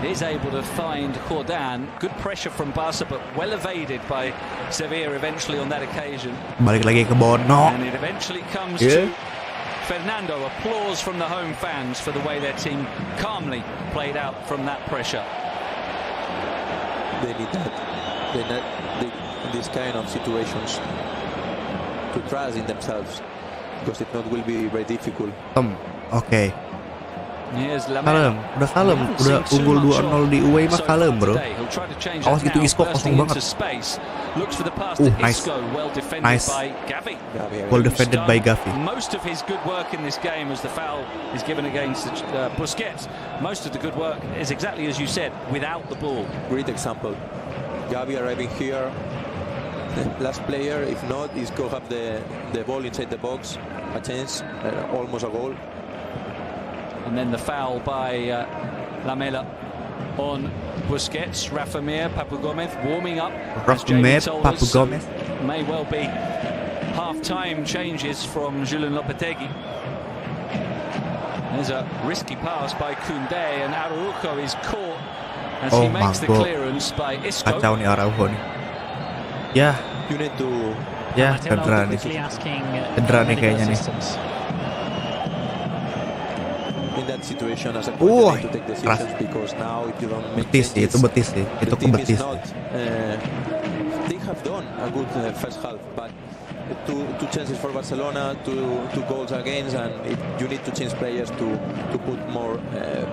is able to find Jordan. Good pressure from Barca, but well evaded by Sevilla eventually on that occasion. Balik lagi ke Bono. And it eventually comes to Fernando. Applause from the home fans for the way their team calmly played out from that pressure. They need that. They need these kind of situations to trust in themselves, because if not, will be very difficult. Oke. Here's Kalem, udah kalem, udah unggul 2-0 di away mah kalem, bro. Awas itu Isco kosong banget. Nice. Nice. Well defended by Gavi. Most of his good work in this game as the foul is given against Busquets. Most of the good work is exactly as you said, without the ball. Great example. Gavi arriving here. The last player, if not, Isco have the ball inside the box. A chance, almost a goal. And then the foul by Lamela on Busquets. Rafa Mir, Papu Gomez warming up. Rafa Mir, Papu Gomez. May well be half-time changes from Julian Lopetegui. There's a risky pass by Koundé, and Araujo is caught as he makes the clearance by Isco. Kacau nih Araujo nih. Ya. You need to. Ya, cedera nih. Cedera nih kayaknya nih. In that situation as a coach, to take decisions, because now if you don't make betis sih, itu betis sih, itu kebetis. They have done a good first half, but two chances for Barcelona, two goals against, and you need to change players to put more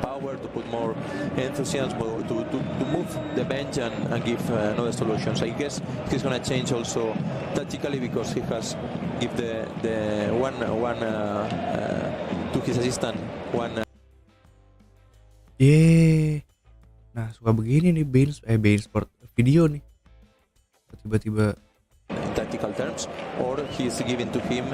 power, to put more enthusiasm, to move the bench and give another solutions. I guess he's going to change also tactically, because he has give the one to his assistant. Nah, suka begini nih Bein Sport video nih. Tiba-tiba tactical terms, or he's giving to him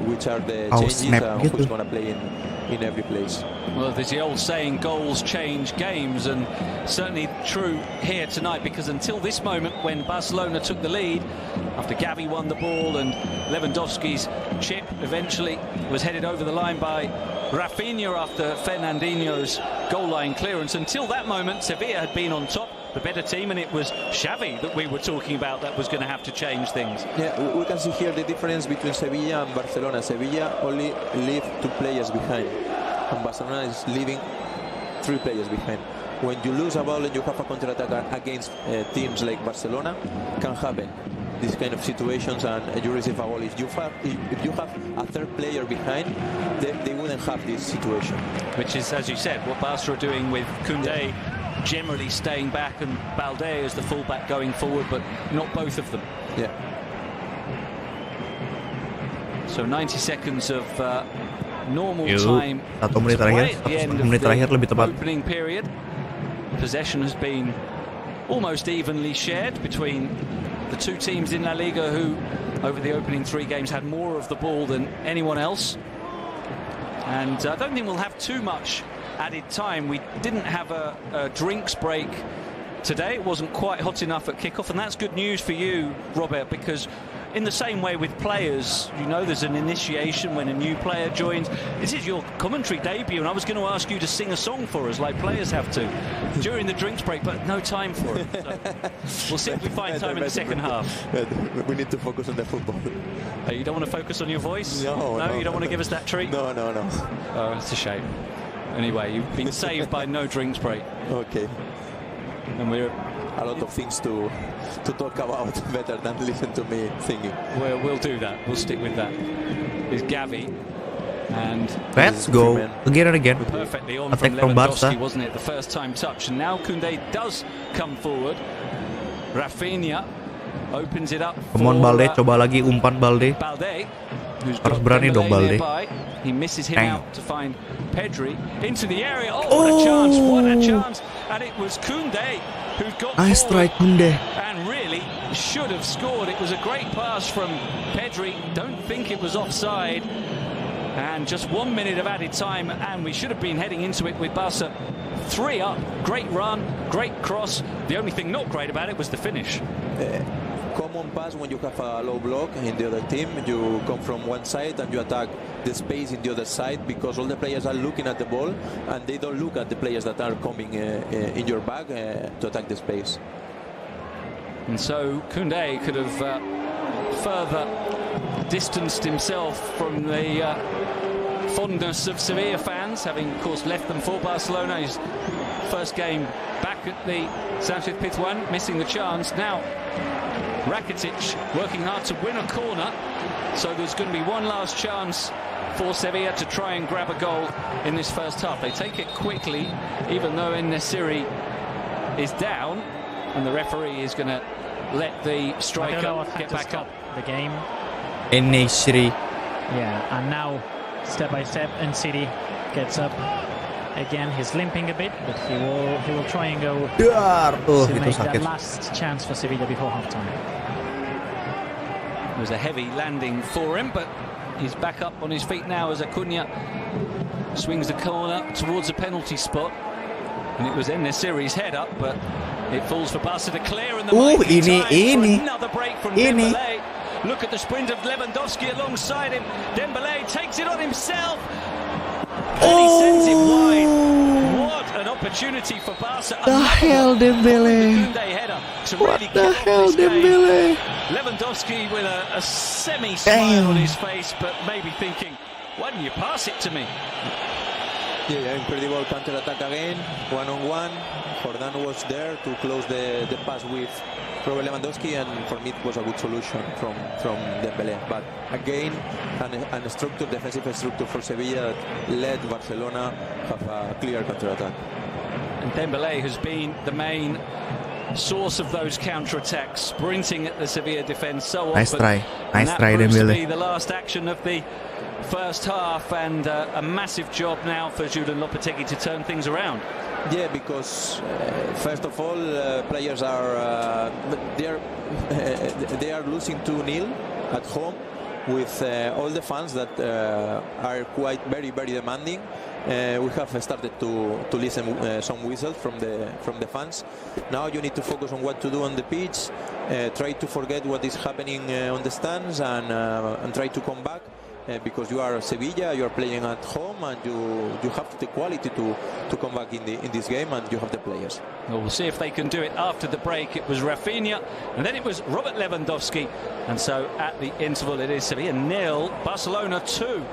which are the changes gitu. who's going to play in every place. Well, there's the old saying, goals change games, and certainly true here tonight, because until this moment when Barcelona took the lead, after Gavi won the ball and Lewandowski's chip eventually was headed over the line by Rafinha after Fernandinho's goal line clearance, until that moment Sevilla had been on top, the better team, and it was Xavi that we were talking about that was going to have to change things. Yeah, we can see here the difference between Sevilla and Barcelona. Sevilla only leave 2 players behind, and Barcelona is leaving 3 players behind. When you lose a ball and you have a counter-attack against teams like Barcelona, can happen these kind of situations, and you receive a goal. If you have a 3rd player behind, they wouldn't have this situation. Which is, as you said, what Barca are doing with Koundé generally staying back and Balde as the fullback going forward, but not both of them. Yeah. So 90 seconds of normal time. 1 menit terakhir, 1 menit terakhir lebih tepat. Opening period. Possession has been almost evenly shared between the 2 teams in La Liga, who over the opening 3 games had more of the ball than anyone else. And I don't think we'll have too much added time. We didn't have a drinks break today. It wasn't quite hot enough at kickoff, and that's good news for you, Robert, because in the same way with players, you know, there's an initiation when a new player joins. This is your commentary debut, and I was going to ask you to sing a song for us like players have to during the drinks break, but no time for it. So we'll see if we find time in the second half. We need to focus on the football. You don't want to focus on your voice? No, you don't want to give us that treat? No. Oh, it's a shame. Anyway, you've been saved by no drinks break. Okay. And we're a lot of things to talk about, better than listen to me singing. We'll do that. We'll stick with that. It's Gavi, and let's go again and again. Perfectly on Attack from Barca, wasn't it? The first time touch, and now Koundé does come forward. Rafinha opens it up. Come on Balde, coba lagi umpan Balde. Harus berani dong Balde. He misses him out to find Pedri into the area. Oh, what a chance! What a chance! And it was Koundé who got nice try Koundé. And really should have scored. It was a great pass from Pedri. Don't think it was offside. And just 1 minute of added time, and we should have been heading into it with Barca 3 up. Great run, great cross. The only thing not great about it was the finish. Common pass when you have a low block in the other team. You come from one side and you attack the space in the other side, because all the players are looking at the ball and they don't look at the players that are coming in your back to attack the space. And so Koundé could have further distanced himself from the fondness of Sevilla fans, having of course left them for Barcelona. His first game back at the Sánchez Pizjuán, missing the chance. Now Rakitic working hard to win a corner, so there's going to be one last chance for Sevilla to try and grab a goal in this first half. They take it quickly, even though En-Nesyri is down, and the referee is going to let the striker get back up the game. En-Nesyri. Yeah, and now step by step En-Nesyri gets up again. He's limping a bit, but he will try and go to make that last chance for Sevilla before half-time. It was a heavy landing for him, but he's back up on his feet now as Acuna swings the corner towards the penalty spot. And it was En-Nesyri's head up, but it falls for Barca to clear, and the another break from Dembélé. Look at the sprint of Lewandowski alongside him. Dembélé takes it on himself, and he sends it wide. What an opportunity for Barca. The hell, Dembélé? What the hell, Dembélé? Lewandowski with a semi-smile on his face, but maybe thinking, why didn't you pass it to me? Yeah, incredible counter-attack again, one-on-one. Jordan was there to close the pass with Robert Lewandowski, and for me it was a good solution from Dembélé. But again, a structure, defensive structure for Sevilla that let Barcelona have a clear counter-attack. And Dembélé has been the main source of those counter-attacks, sprinting at the Sevilla defence so often. Nice try Dembélé. Dembélé. To be the last action of the first half, and a massive job now for Julen Lopetegui to turn things around. Yeah, because first of all, players are they are losing 2-0 at home with all the fans that are quite very demanding. We have started to listen some whistles from the fans. Now you need to focus on what to do on the pitch, try to forget what is happening on the stands, and try to come back. Because you are Sevilla, you are playing at home, and you have the quality to come back in this game, and you have the players. Well, we'll see if they can do it after the break. It was Rafinha, and then it was Robert Lewandowski, and so at the interval it is Sevilla 0, Barcelona 2.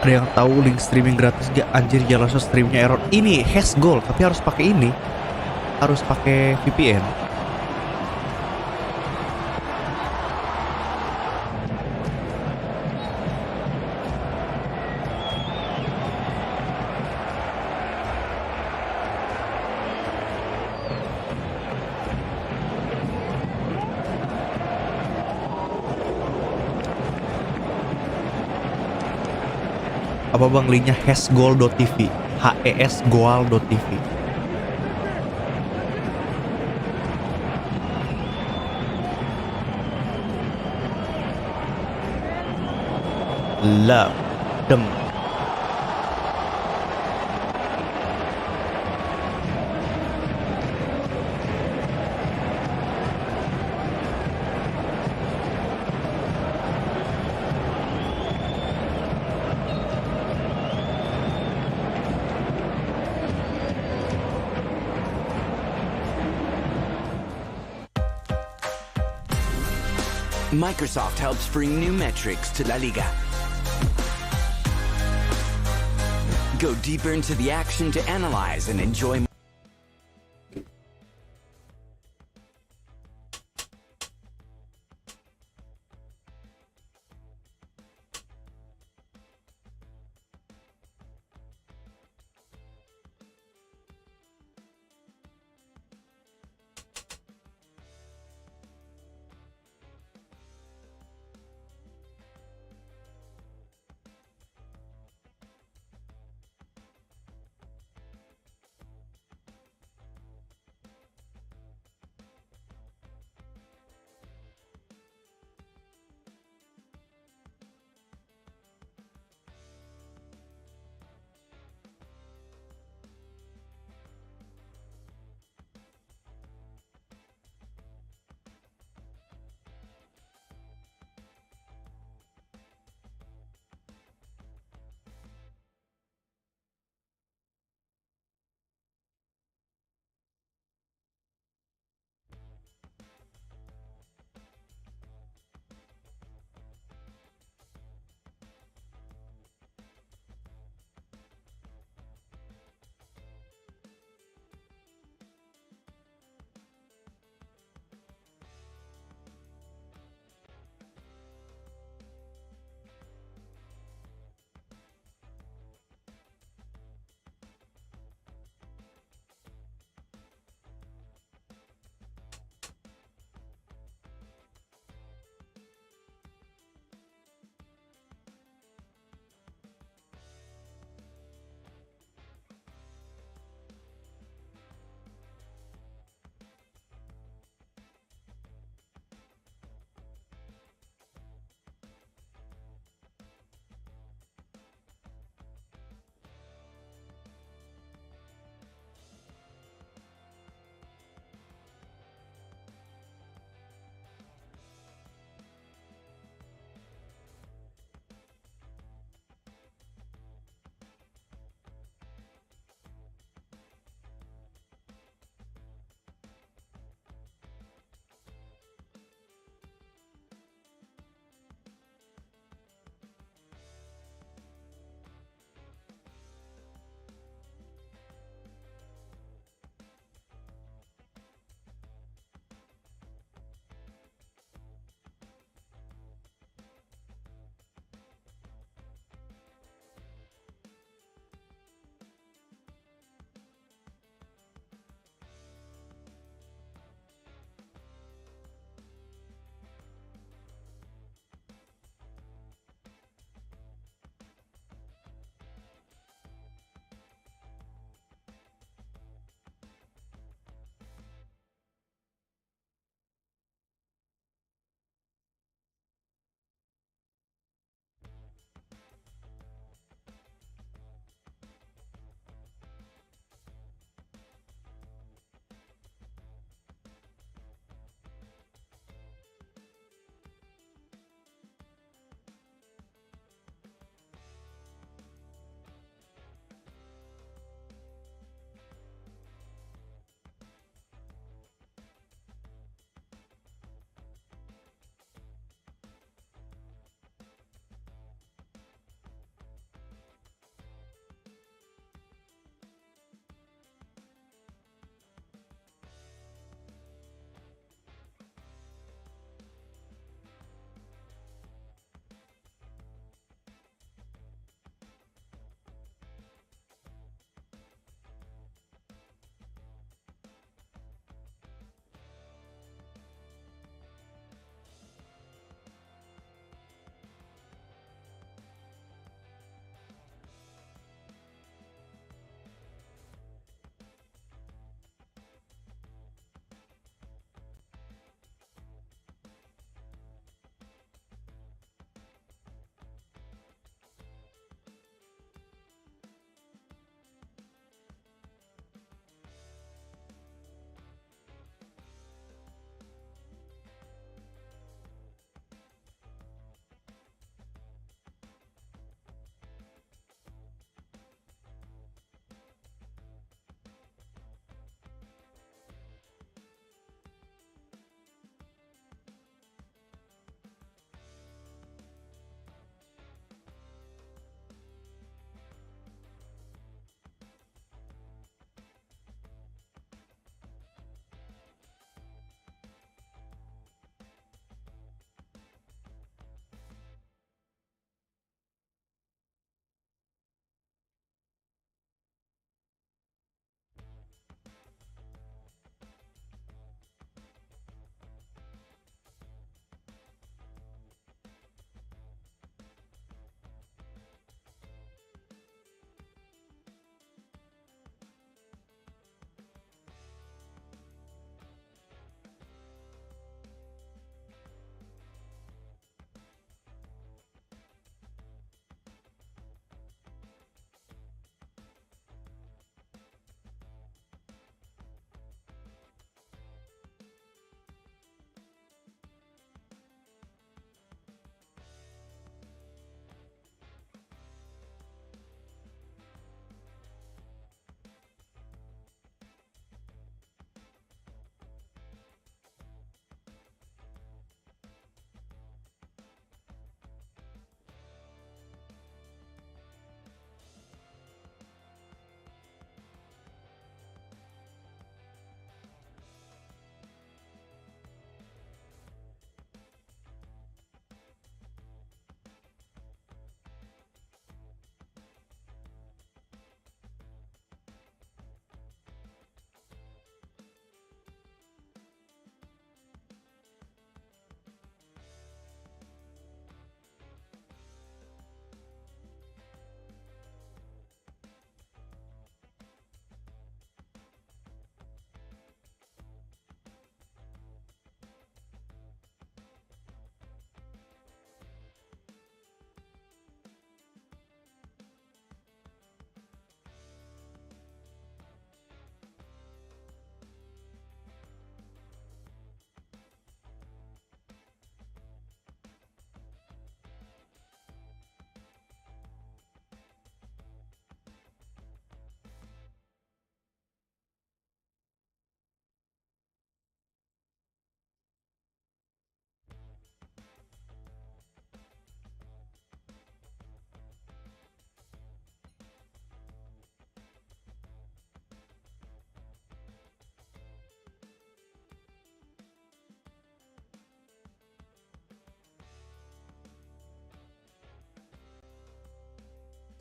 Ada yang tahu link streaming gratis gak? Anjir, jalan streamnya error. Ini has goal, tapi harus pakai ini. Harus pakai VPN. Apa bang linknya hesgoal.tv, hesgoal.tv. Love them. Microsoft helps bring new metrics to La Liga. Go deeper into the action to analyze and enjoy.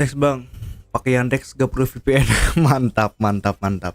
Yandex bang, pakai Yandex gak perlu VPN. Mantap, mantap, mantap.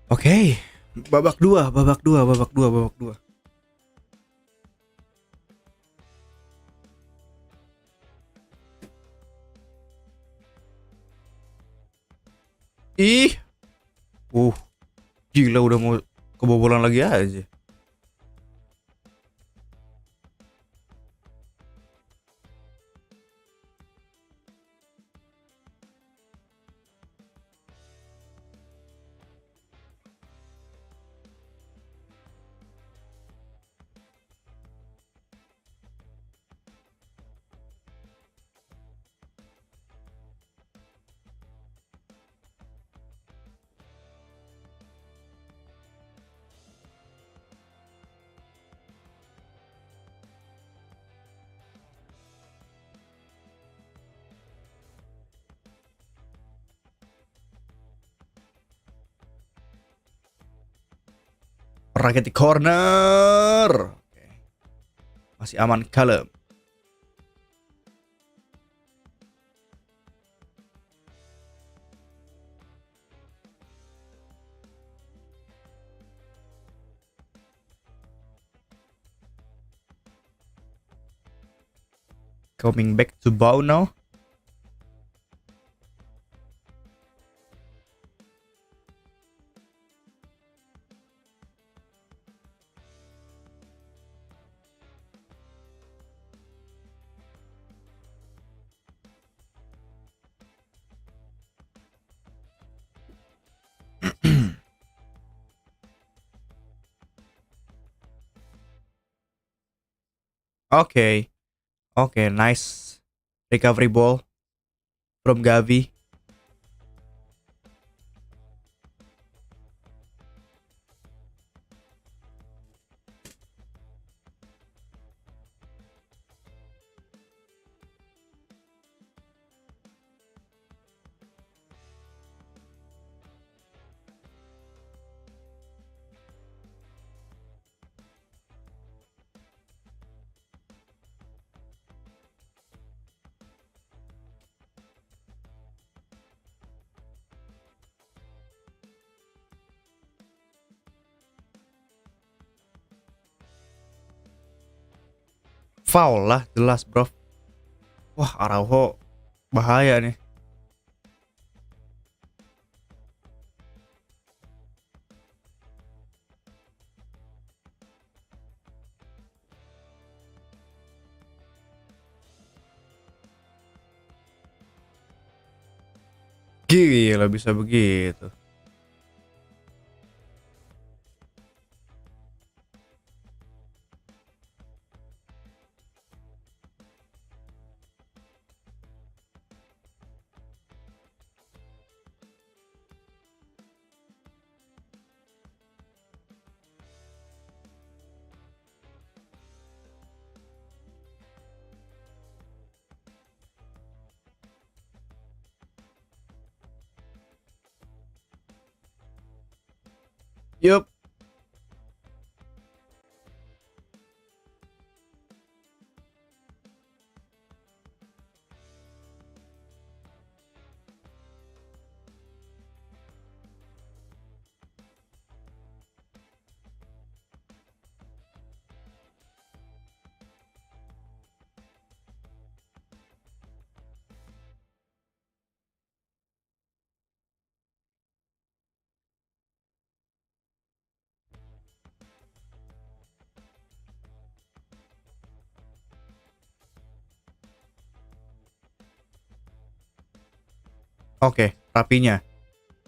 Oke, babak dua, babak dua, babak dua, babak dua. Ih, uh, gila udah mau kebobolan lagi aja. Strike at the corner. Oke. Masih aman, kalem. Coming back to bow now. Okay. Okay, nice recovery ball from Gavi. Foul lah, jelas bro. Wah, Araujo bahaya nih. Gila bisa begitu. Yup. Oke, rapinya.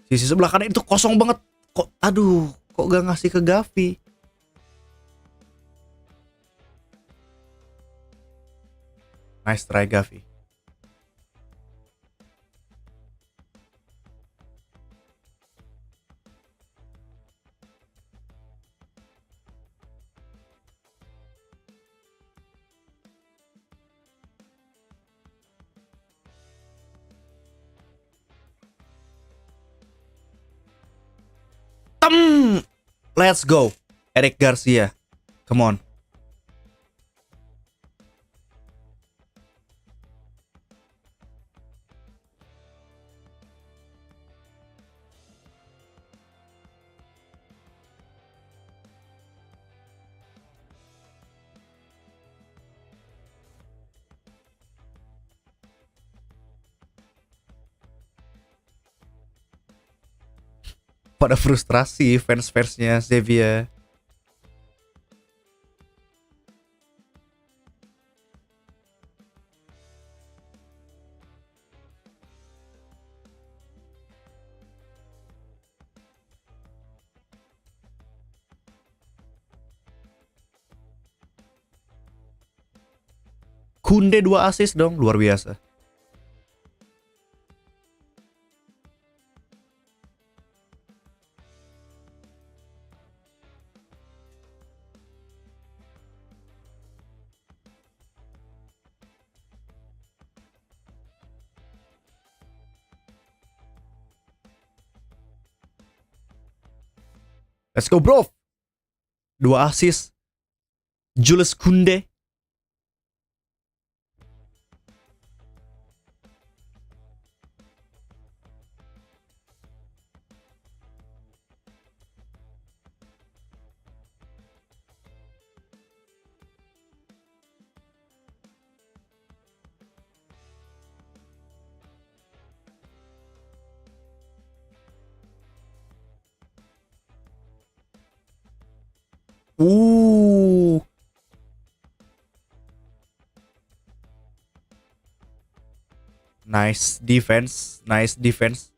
Sisi sebelah kanan itu kosong banget. Kok, aduh, kok gak ngasih ke Gavi? Nice try Gavi. Let's go, Eric Garcia. Come on. Pada frustrasi fans-fansnya Sevilla. Kunde 2 assist dong, luar biasa. Let's go, bro. 2 assist. Jules Koundé. Nice defense.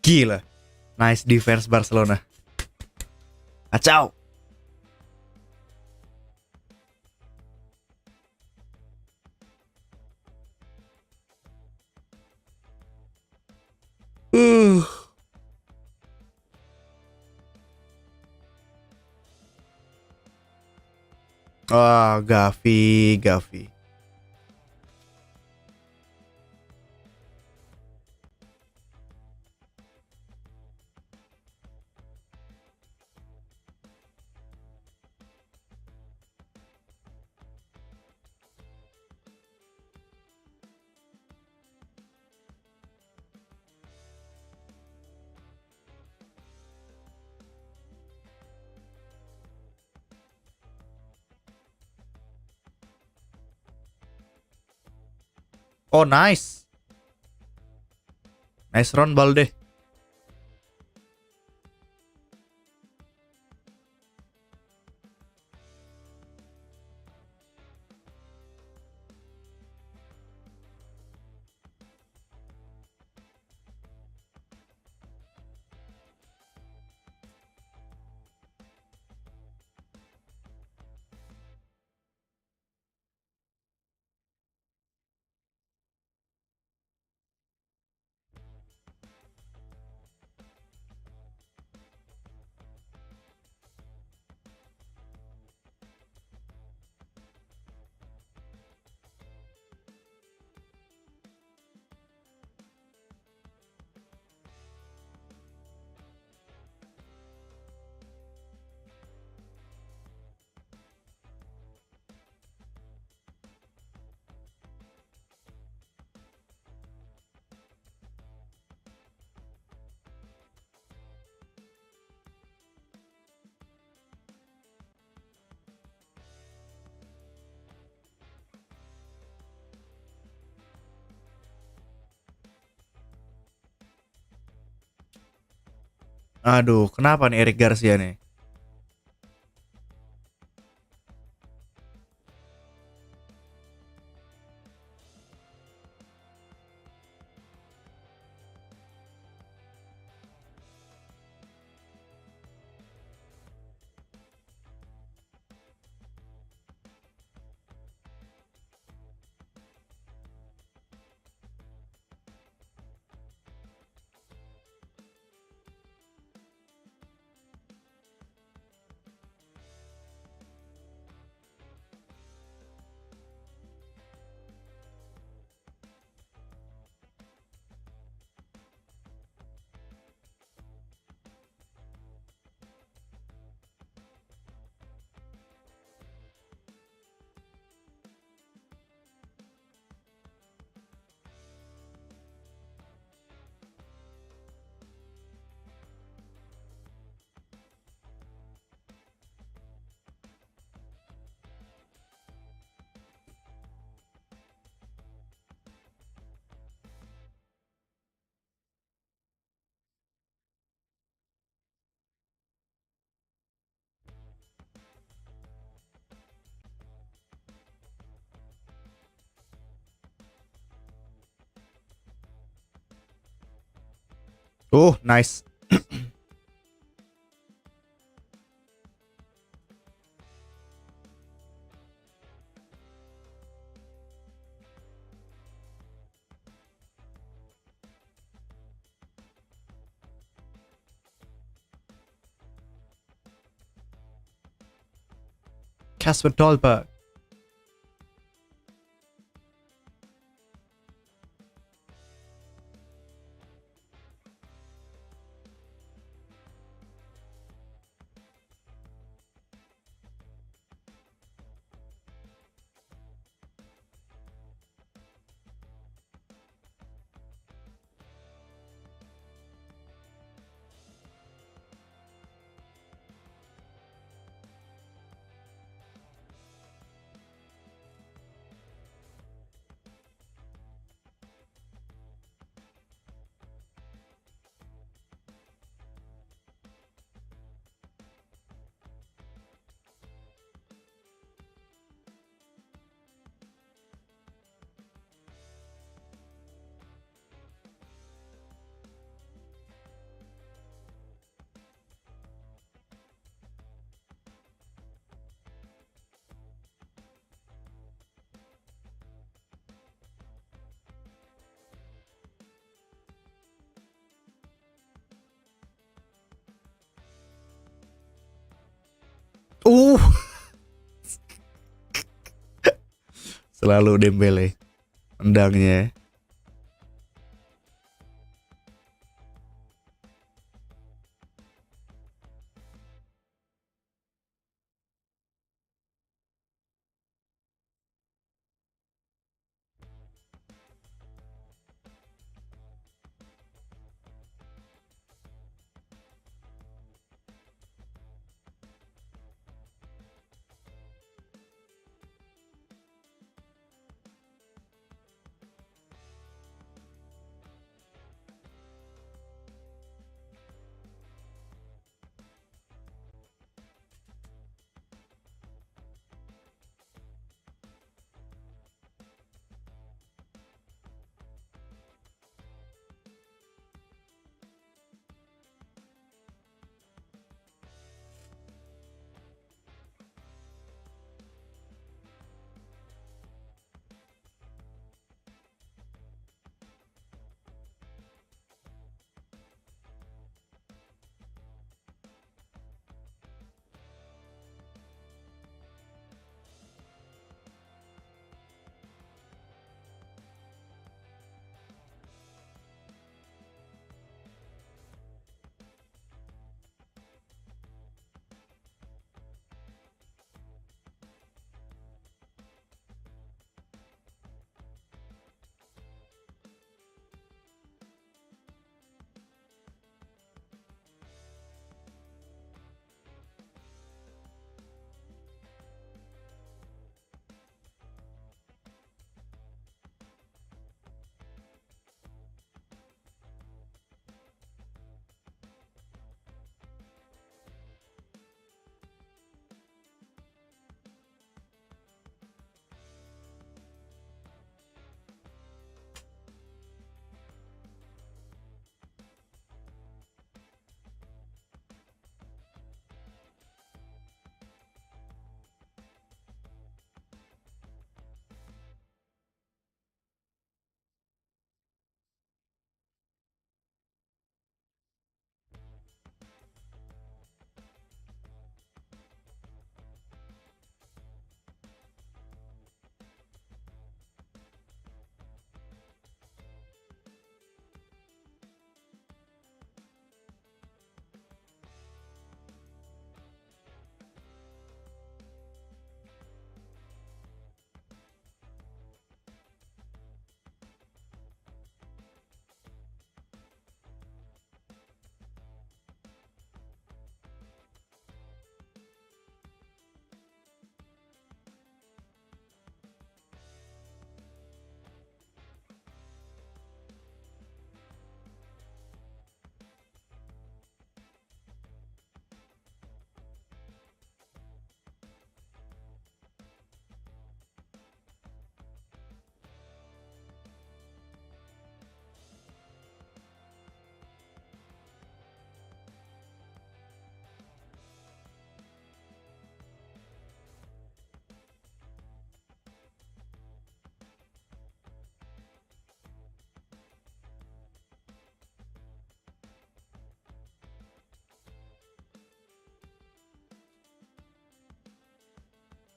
Gila. Nice defense Barcelona. Kacau. Gavi. Oh, nice. Nice run Balde. Aduh, kenapa nih Eric Garcia nih? Oh, nice. Casper Dolberg. Uh, selalu Dembele tendangnya.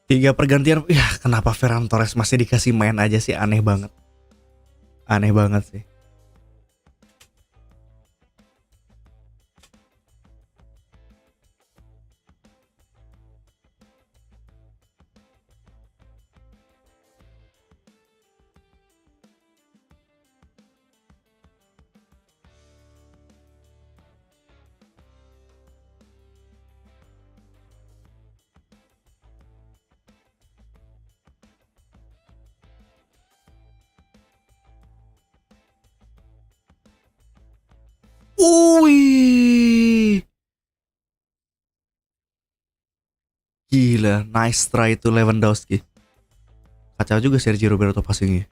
Tiga pergantian, ya kenapa Ferran Torres masih dikasih main aja sih, aneh banget. Aneh banget sih. Wih, gila, nice try itu Lewandowski. Kacau juga Sergio Roberto passingnya.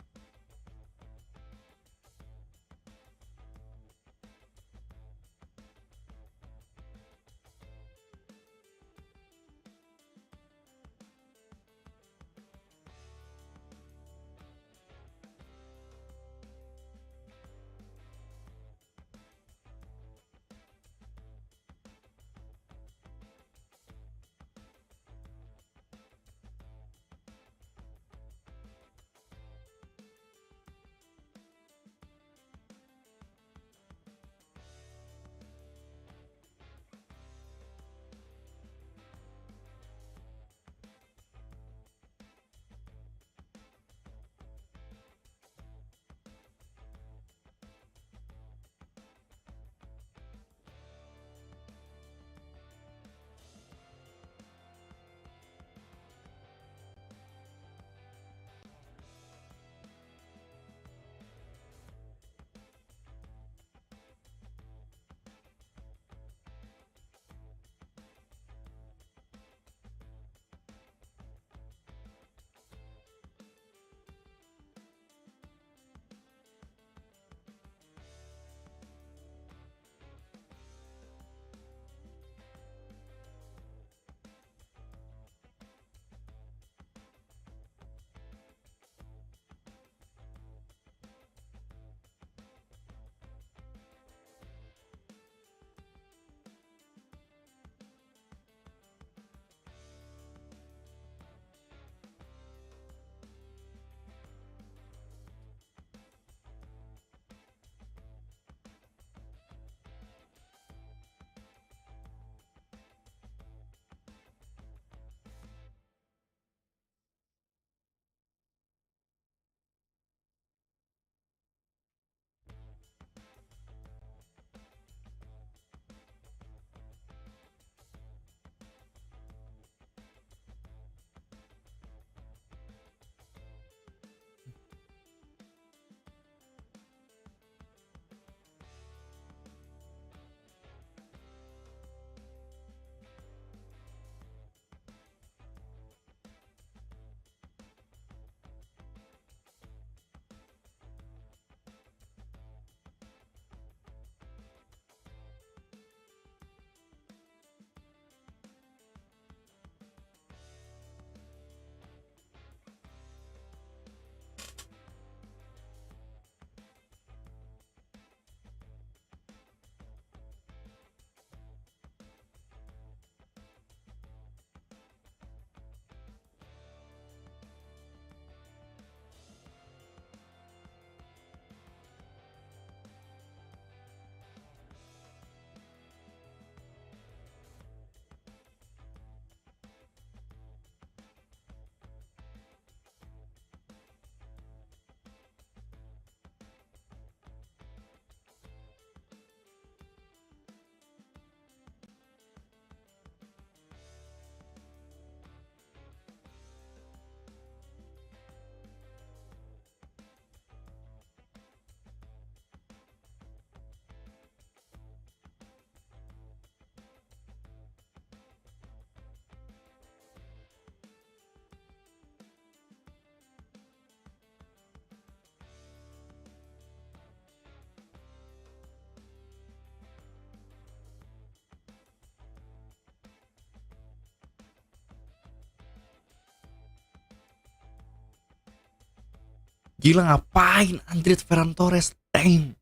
Gila ngapain Andreas Ferran Torres? Dang.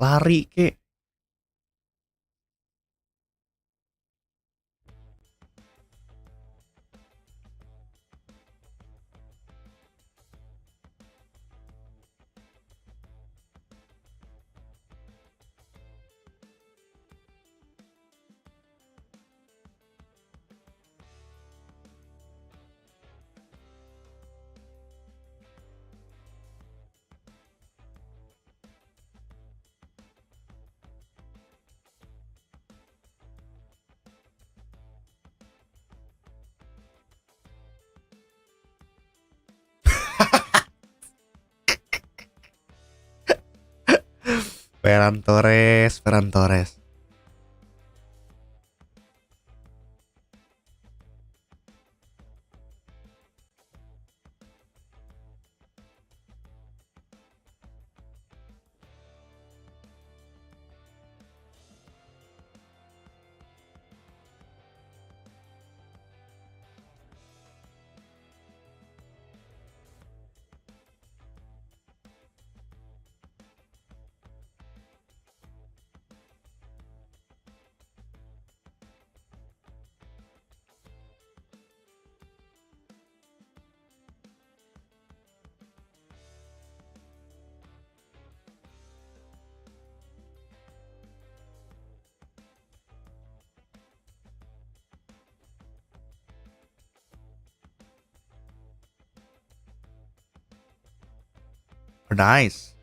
Lari kek. Ferran Torres. Nice.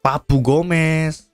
Papu Gomez.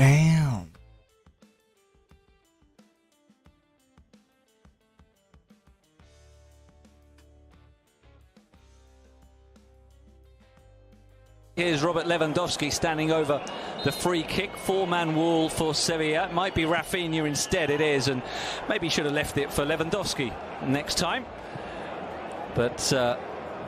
Damn. Here's Robert Lewandowski standing over the free kick. 4-man wall for Sevilla. It might be Rafinha instead, it is, and maybe should have left it for Lewandowski next time. But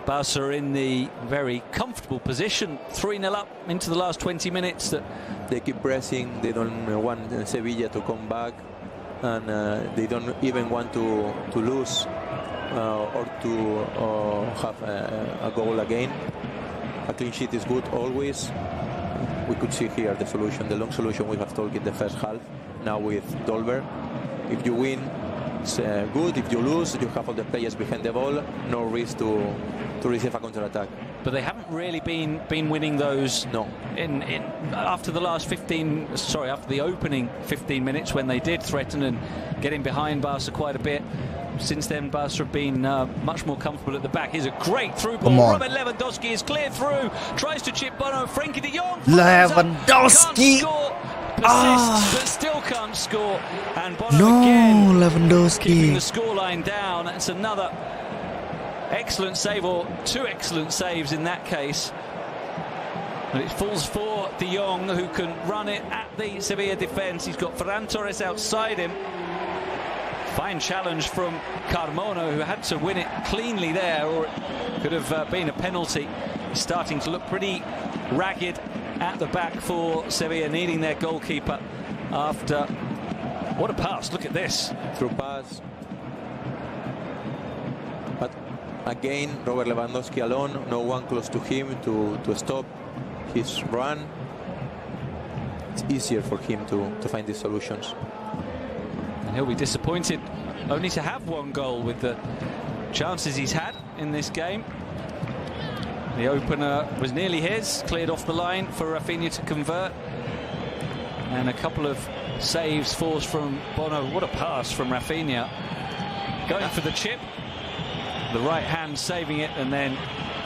Barca are in the very comfortable position, 3-0 up into the last 20 minutes. That they keep pressing, they don't want Sevilla to come back, and they don't even want to lose or to have a goal again. A clean sheet is good always. We could see here the solution, the long solution we have talked in the first half. Now with Dolberg, if you win, it's good. If you lose, you have all the players behind the ball. No risk to receive a counter-attack. But they haven't really been winning those. No. After the opening 15 minutes when they did threaten and get in behind Barca quite a bit. Since then, Barca have been much more comfortable at the back. Here's a great through ball. Robert Lewandowski is cleared through. Tries to chip Bono. Frenkie de Jong. Lewandowski. Persists, but still can't score. And Bono again Lewandowski keeping the scoreline down. It's another excellent save, or two excellent saves in that case. And it falls for de Jong, who can run it at the Sevilla defence. He's got Ferran Torres outside him. Fine challenge from Carmona, who had to win it cleanly there, or it could have been a penalty. He's starting to look pretty ragged at the back for Sevilla, needing their goalkeeper after... What a pass, look at this. Through pass. But again, Robert Lewandowski alone, no one close to him to stop his run. It's easier for him to find these solutions. He'll be disappointed only to have one goal with the chances he's had in this game. The opener was nearly his, cleared off the line for Rafinha to convert. And a couple of saves forced from Bono. What a pass from Rafinha. Going for the chip. The right hand saving it, and then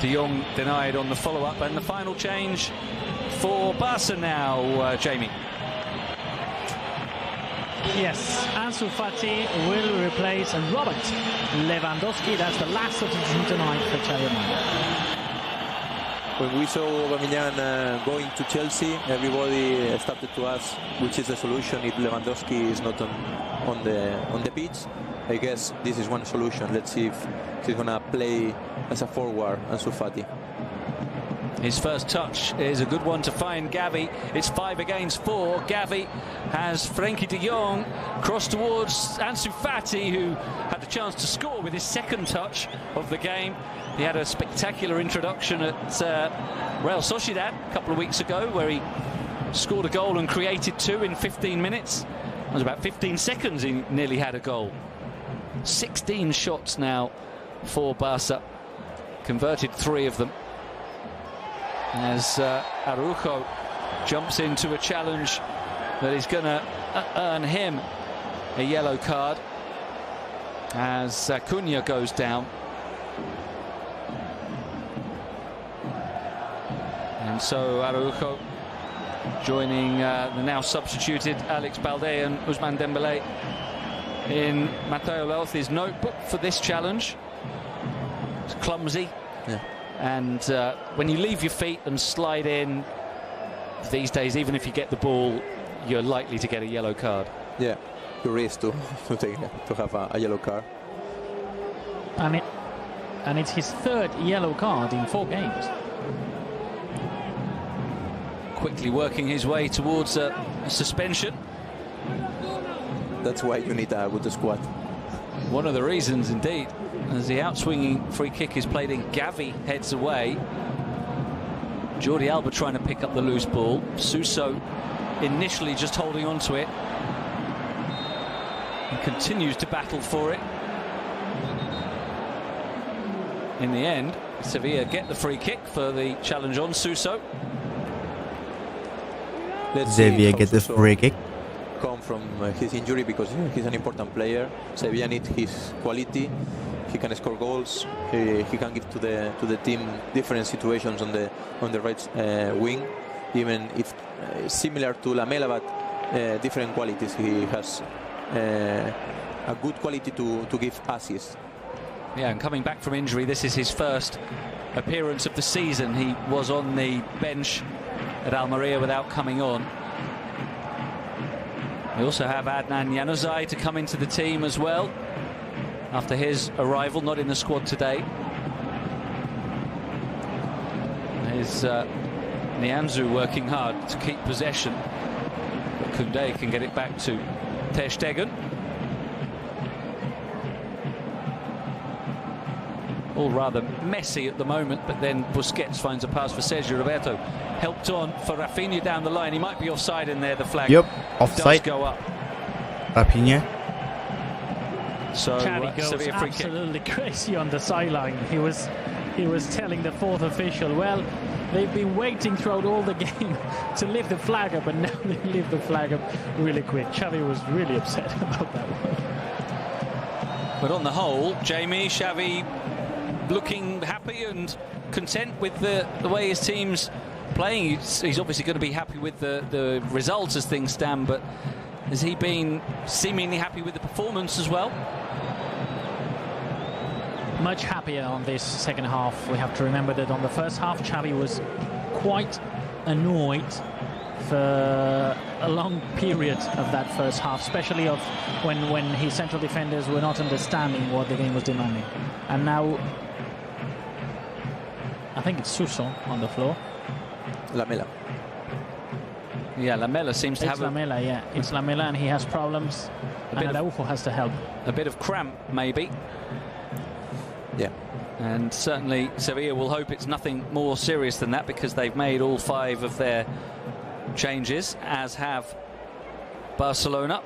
de Jong denied on the follow-up. And the final change for Barca now, Jamie. Yes, Al-Fatah will replace Robert Lewandowski. That's the last substitution tonight for Chelsea. When we saw Aubameyang going to Chelsea, everybody started to ask which is the solution if Lewandowski is not on the pitch. I guess this is one solution. Let's see if he's gonna play as a forward, Al-Fatah. His first touch is a good one to find Gavi. It's 5 against 4. Gavi has Frenkie de Jong cross towards Ansu Fati, who had the chance to score with his second touch of the game. He had a spectacular introduction at Real Sociedad a couple of weeks ago, where he scored a goal and created 2 in 15 minutes. It was about 15 seconds he nearly had a goal. 16 shots now for Barca, converted 3 of them. As Araujo jumps into a challenge that is going to earn him a yellow card as Cunha goes down. And so Araujo joining the now substituted Alex Balde and Ousmane Dembélé in Matteo Lelthi's notebook for this challenge. It's clumsy. Yeah. And when you leave your feet and slide in these days, even if you get the ball, you're likely to get a yellow card. Yeah, you risk to have a yellow card. And it's his 3rd yellow card in 4 games. Quickly working his way towards a suspension. That's why you need a good squad. One of the reasons, indeed. As the outswinging free kick is played in, Gavi heads away. Jordi Alba trying to pick up the loose ball. Suso initially just holding on to it. He continues to battle for it. In the end, Sevilla get the free kick for the challenge on Suso. Sevilla get the free kick. Come from his injury, because he's an important player. Sevilla needs his quality. He can score goals. He can give to the team different situations on the right wing. Even if similar to Lamela, but different qualities. He has a good quality to give assists. Yeah, and coming back from injury, this is his first appearance of the season. He was on the bench at Almeria without coming on. We also have Adnan Januzaj to come into the team as well after his arrival, not in the squad today. There's Nianzou working hard to keep possession, but Koundé can get it back to Ter Stegen. All rather messy at the moment, but then Busquets finds a pass for Sergio Roberto. Helped on for Rafinha down the line. He might be offside in there, the flag. Yep, offside. Does go up. Rafinha. So goes absolutely crazy on the sideline. He was telling the fourth official, well, they've been waiting throughout all the game to lift the flag up, and now they lift the flag up really quick. Xavi was really upset about that one. But on the whole, Jamie, Xavi looking happy and content with the way his team's playing. He's obviously going to be happy with the results as things stand, but has he been seemingly happy with the performance as well? Much happier on this second half. We have to remember that on the first half, Xavi was quite annoyed for a long period of that first half, especially of when his central defenders were not understanding what the game was demanding. And now I think it's Suso on the floor. Lamela. Yeah, Lamela seems to have Lamela, yeah. It's Lamela, and he has problems, and Araujo has to help. A bit of cramp, maybe. Yeah. And certainly Sevilla will hope it's nothing more serious than that, because they've made all 5 of their changes, as have Barcelona.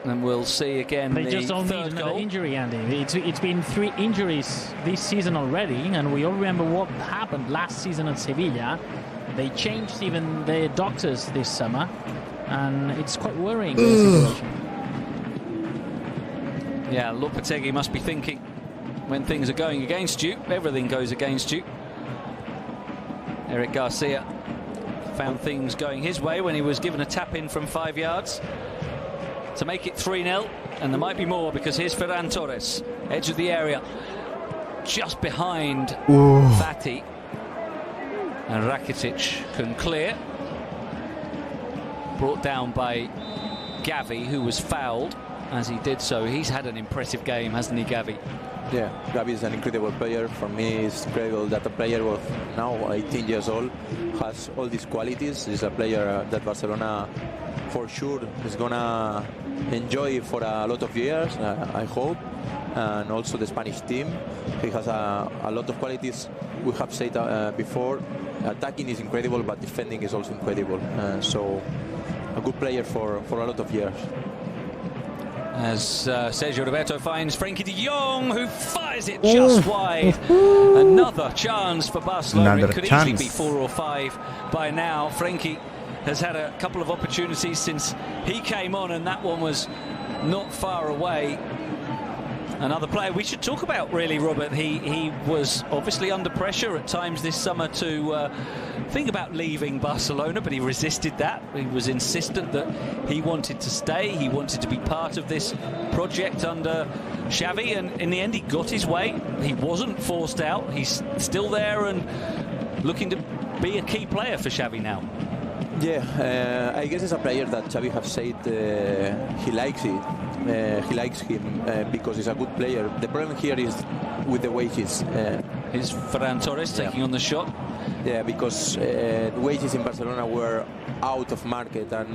And we'll see again. They just don't need another injury, Andy. It's been 3 injuries this season already, and we all remember what happened last season at Sevilla. They changed even their doctors this summer, and it's quite worrying. Yeah, Lopetegui must be thinking, when things are going against you, everything goes against you. Eric Garcia found things going his way when he was given a tap-in from 5 yards to make it 3-0, and there might be more, because here's Ferran Torres, edge of the area, just behind Fati, and Rakitic can clear, brought down by Gavi, who was fouled as he did so. He's had an impressive game, hasn't he, Gavi? Yeah, Gavi is an incredible player. For me, it's incredible that a player of now 18 years old has all these qualities. He's a player that Barcelona for sure is gonna enjoy for a lot of years, I hope, and also the Spanish team. He has a lot of qualities. We have said before, attacking is incredible, but defending is also incredible. So a good player for a lot of years. As Sergio Roberto finds Frenkie de Jong, who fires it just wide. Another chance for Barcelona. It could easily be 4 or 5 by now. Frenkie has had a couple of opportunities since he came on, and that one was not far away. Another player we should talk about, really, Robert. He was obviously under pressure at times this summer to think about leaving Barcelona, but he resisted that. He was insistent that he wanted to stay. He wanted to be part of this project under Xavi, and in the end he got his way. He wasn't forced out. He's still there and looking to be a key player for Xavi now. Yeah, I guess it's a player that Xavi have said he likes it. He likes him because he's a good player. The problem here is with the wages. Here's Ferran Torres taking on the shot. Yeah, because wages in Barcelona were out of market, and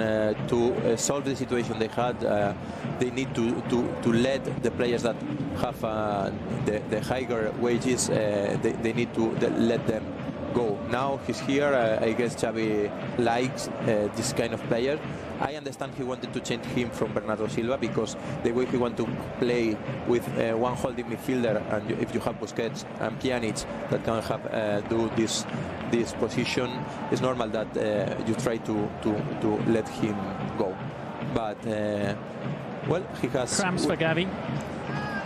to solve the situation they had, they need to let the players that have the higher wages, they need to let them go. Now he's here. I guess Xavi likes this kind of player. I understand he wanted to change him from Bernardo Silva, because the way he want to play with one holding midfielder, and if you have Busquets and Pjanic that can have do this position, it's normal that you try to let him go. But well, he has cramps for Gavi.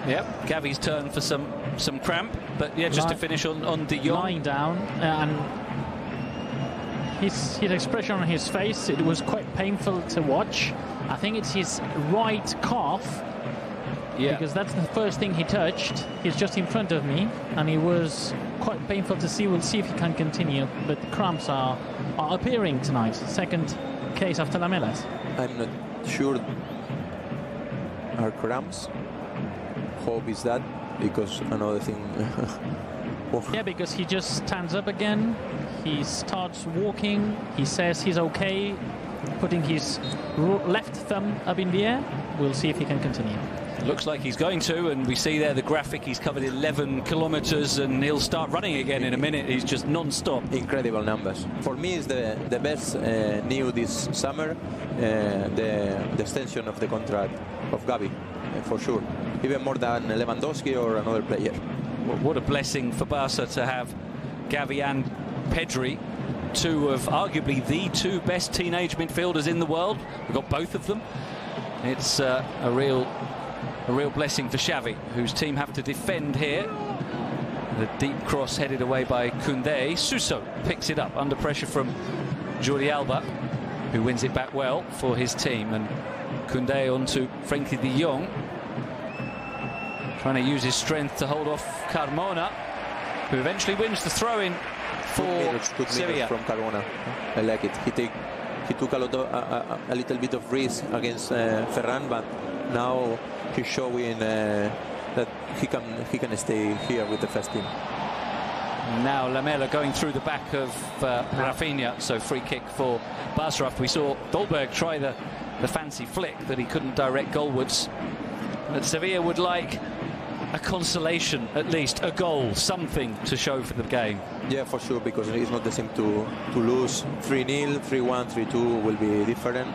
Yep, Gavi's turn for some cramp, but yeah, just to finish on De Jong. Lying down, and his expression on his face, it was quite painful to watch. I think it's his right calf. Yeah. Because that's the first thing he touched. He's just in front of me, and it was quite painful to see. We'll see if he can continue. But cramps are appearing tonight. Second case after Lamelas. I'm not sure are cramps. Hope is that, because another thing. Yeah, because he just stands up again. He starts walking. He says he's okay, putting his left thumb up in the air. We'll see if he can continue. Looks like he's going to, and we see there the graphic. He's covered 11 kilometers, and he'll start running again in a minute. He's just non-stop. Incredible numbers. For me, it's the best new this summer. The extension of the contract of Gavi, for sure. Even more than Lewandowski or another player. Well, what a blessing for Barca to have Gavi and Pedri, two of arguably the two best teenage midfielders in the world. We've got both of them. It's a real blessing for Xavi, whose team have to defend here. The deep cross headed away by Koundé. Suso picks it up under pressure from Jordi Alba, who wins it back well for his team. And Koundé on to Frenkie de Jong, trying to use his strength to hold off Carmona, who eventually wins the throw-in for Sevilla. From Carmona. I like it. He took a little bit of risk against Ferran, but now he's showing that he can stay here with the first team. Now Lamela going through the back of Rafinha, so free kick for Barca. We saw Dolberg try the fancy flick that he couldn't direct goalwards. But Sevilla would like a consolation, at least a goal, something to show for the game. Yeah, for sure, because it's not the same to lose 3-0, 3-1, 3-2 will be different.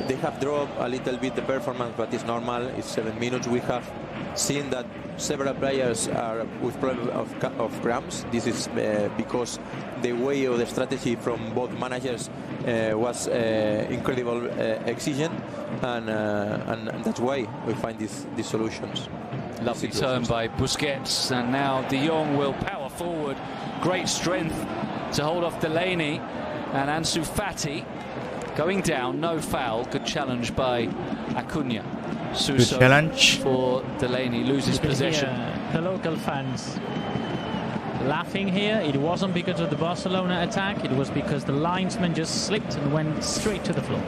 They have dropped a little bit the performance, but it's normal. It's 7 minutes. We have seen that several players are with problems of cramps. This is because the way of the strategy from both managers was incredible exigent, and that's why we find these solutions. Lovely turn by Busquets, and now De Jong will power forward. Great strength to hold off Delaney, and Ansu Fati going down, no foul. Good challenge by Acuna. Suso challenge for Delaney, loses possession. The local fans laughing here. It wasn't because of the Barcelona attack, it was because the linesman just slipped and went straight to the floor.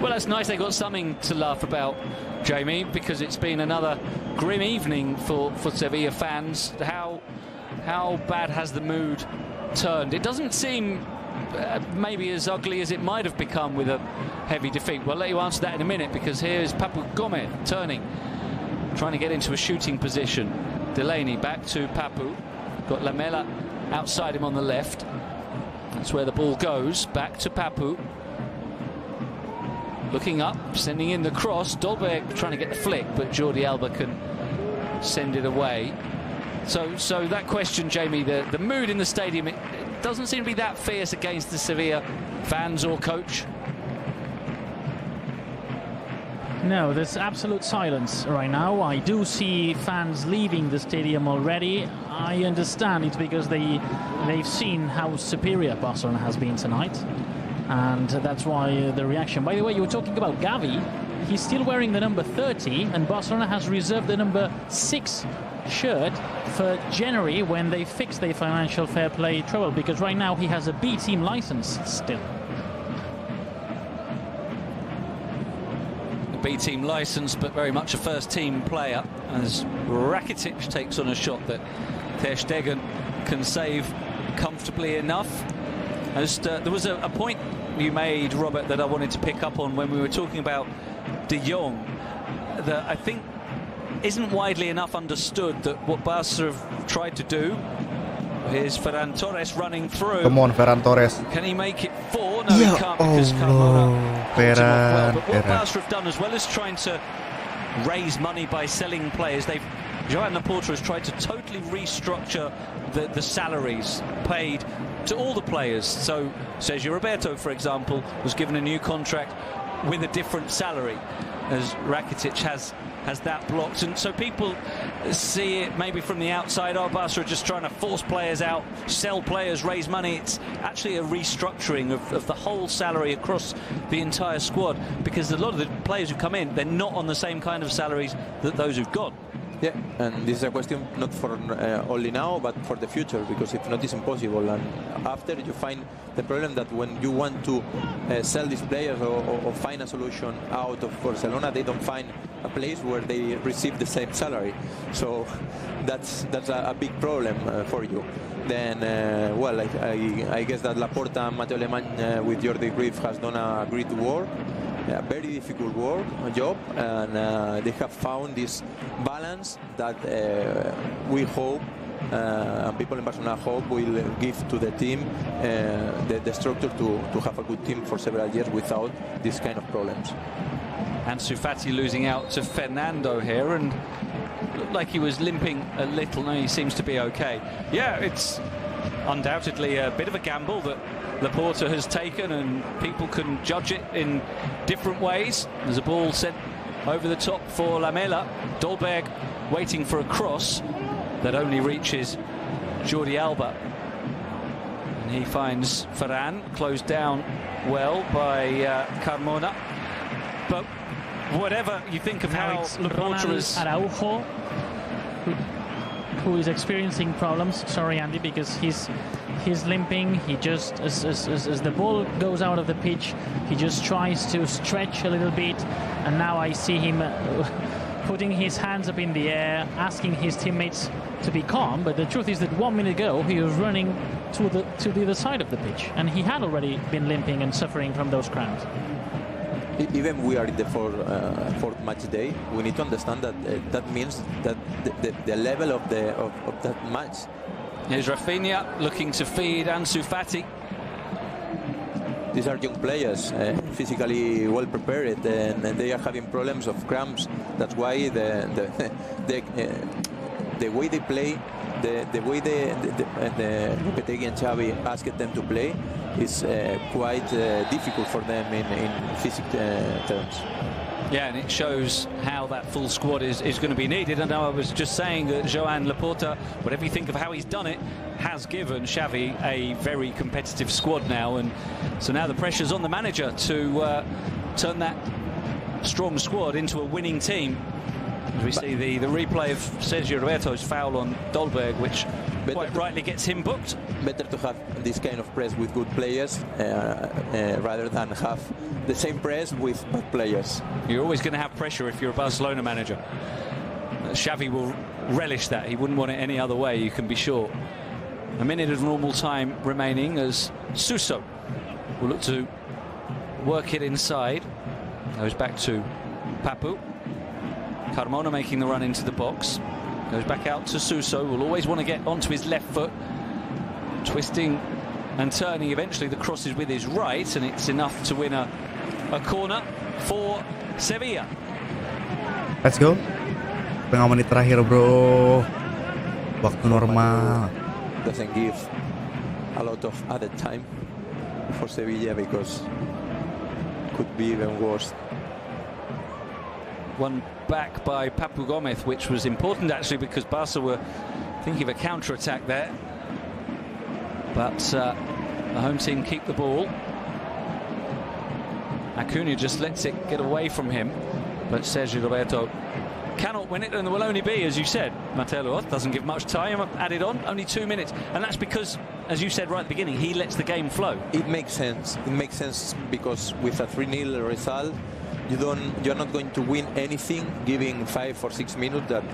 Well, that's nice. They got something to laugh about, Jamie, because it's been another grim evening for Sevilla fans. How bad has the mood turned? It doesn't seem maybe as ugly as it might have become with a heavy defeat. We'll let you answer that in a minute, because here's Papu Gomez turning, trying to get into a shooting position. Delaney back to Papu. Got Lamela outside him on the left. That's where the ball goes. Back to Papu. Looking up, sending in the cross. Dolberg trying to get the flick, but Jordi Alba can send it away. So that question, Jamie, the mood in the stadium, it doesn't seem to be that fierce against the Sevilla fans or coach. No, there's absolute silence right now. I do see fans leaving the stadium already. I understand it's because they've seen how superior Barcelona has been tonight, and that's why the reaction. By the way, you were talking about Gavi. He's still wearing the number 30, and Barcelona has reserved the number 6 shirt for January, when they fix their financial fair play trouble, because right now he has a B team license still. B team license, but very much a first team player, as Rakitic takes on a shot that Ter Stegen can save comfortably enough. As there was a point you made, Robert, that I wanted to pick up on when we were talking about De Jong, that I think isn't widely enough understood, that what Barca have tried to do. Here's Ferran Torres running through. Come on, Ferran Torres. Can he make it 4? No, he can't, because Carmona holds him off well. But what Barca have done, as well as trying to raise money by selling players, Joan Laporta has tried to totally restructure the salaries paid to all the players. So Sergio Roberto, for example, was given a new contract with a different salary, as Rakitic has has that blocked. And so people see it maybe from the outside, oh, Barca are just trying to force players out, sell players, raise money. It's actually a restructuring of the whole salary across the entire squad, because a lot of the players who come in, they're not on the same kind of salaries that those who've gone. Yeah, and this is a question not for only now, but for the future, because if not, it's impossible. And after, you find the problem that when you want to sell these players or find a solution out of Barcelona, they don't find a place where they receive the same salary. So that's a big problem for you. Then, well, I guess that Laporta and Mateo Alemany with Jordi Cruyff has done a great work. A very difficult job, and they have found this balance that we hope, and people in Barcelona hope, will give to the team the structure to have a good team for several years without this kind of problems. Ansu Fati losing out to Fernando here, and looked like he was limping a little. No, he seems to be okay. Yeah, it's undoubtedly a bit of a gamble that Laporta has taken, and people can judge it in different ways. There's a ball sent over the top for Lamela. Dolberg waiting for a cross that only reaches Jordi Alba. And he finds Ferran, closed down well by Carmona. But whatever you think of how Laporta is... Araujo, who is experiencing problems. Sorry, Andy, because he's limping. He just, as the ball goes out of the pitch, he just tries to stretch a little bit, and now I see him putting his hands up in the air, asking his teammates to be calm. But the truth is that 1 minute ago he was running to the other side of the pitch, and he had already been limping and suffering from those cramps. Even we are in the fourth match day, we need to understand that that means that the level of that match. Here's Rafinha looking to feed Ansu Fati. These are young players, physically well prepared, and they are having problems of cramps. That's why the way they play, the way the Lopetegui and Xavi asked them to play is quite difficult for them in physical terms. Yeah, and it shows how that full squad is going to be needed. And I was just saying that Joan Laporta, whatever you think of how he's done it, has given Xavi a very competitive squad now. And so now the pressure's on the manager to turn that strong squad into a winning team. As we see the replay of Sergio Roberto's foul on Dolberg, which quite rightly gets him booked. Better to have this kind of press with good players rather than have the same press with bad players. You're always going to have pressure if you're a Barcelona manager. Xavi will relish that. He wouldn't want it any other way, you can be sure. A minute of normal time remaining as Suso will look to work it inside. Goes back to Papu. Carmona making the run into the box. Goes back out to Suso. Will always want to get onto his left foot. Twisting and turning. Eventually the cross is with his right, and it's enough to win a corner for Sevilla. Let's go. Tengah menit terakhir, bro. Waktu normal. Doesn't give a lot of other time for Sevilla, because it could be even worse. One back by Papu Gomez, which was important actually, because Barca were thinking of a counter-attack there. But the home team keep the ball. Acuna just lets it get away from him, but Sergio Roberto cannot win it, and there will only be, as you said, Mateo doesn't give much time added on, only 2 minutes, and that's because, as you said right at the beginning, he lets the game flow. It makes sense. It makes sense because with a 3-0 result, you're not going to win anything giving 5 or 6 minutes that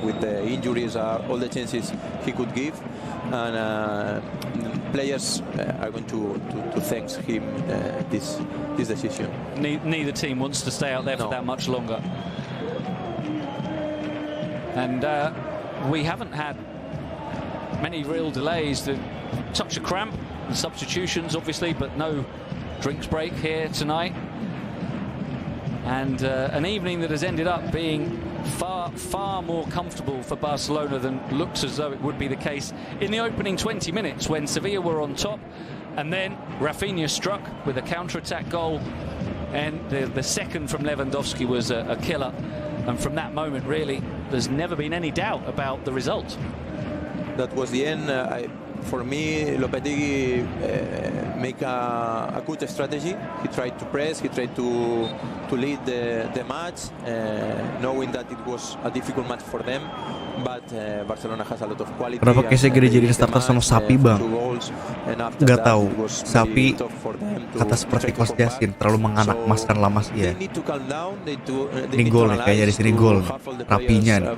with the injuries are all the chances he could give, and players are going to thank him this decision. Neither team wants to stay out there for that much longer, and we haven't had many real delays. The touch of cramp and substitutions obviously, but no drinks break here tonight. And an evening that has ended up being far more comfortable for Barcelona than looks as though it would be the case in the opening 20 minutes when Sevilla were on top, and then Rafinha struck with a counter-attack goal, and the second from Lewandowski was a killer. And from that moment, really, there's never been any doubt about the result. That was the end. For me, Lopetegui make a good strategy. He tried to press, he tried to lead the match, knowing that it was a difficult match for them. But Barcelona has a lot of quality. Kenapa Kessie gede jadi starter sama Sapi bang? Gak tahu. Sapi kata seperti Coach Jasin terlalu menganak emaskan lamas ya. Ini gol nih kayaknya di sini gol. Rapinya nih.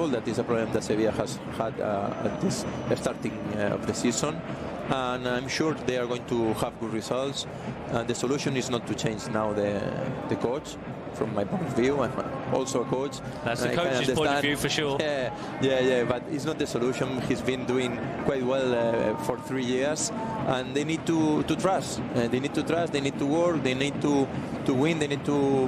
That is a problem that Sevilla has had at this starting of the season, and I'm sure they are going to have good results. The solution is not to change now the coach. From my point of view, I'm also a coach. That's the coach's point of view for sure. Yeah, but it's not the solution. He's been doing quite well for 3 years, and they need to trust. They need to trust. They need to work. They need to win. They need to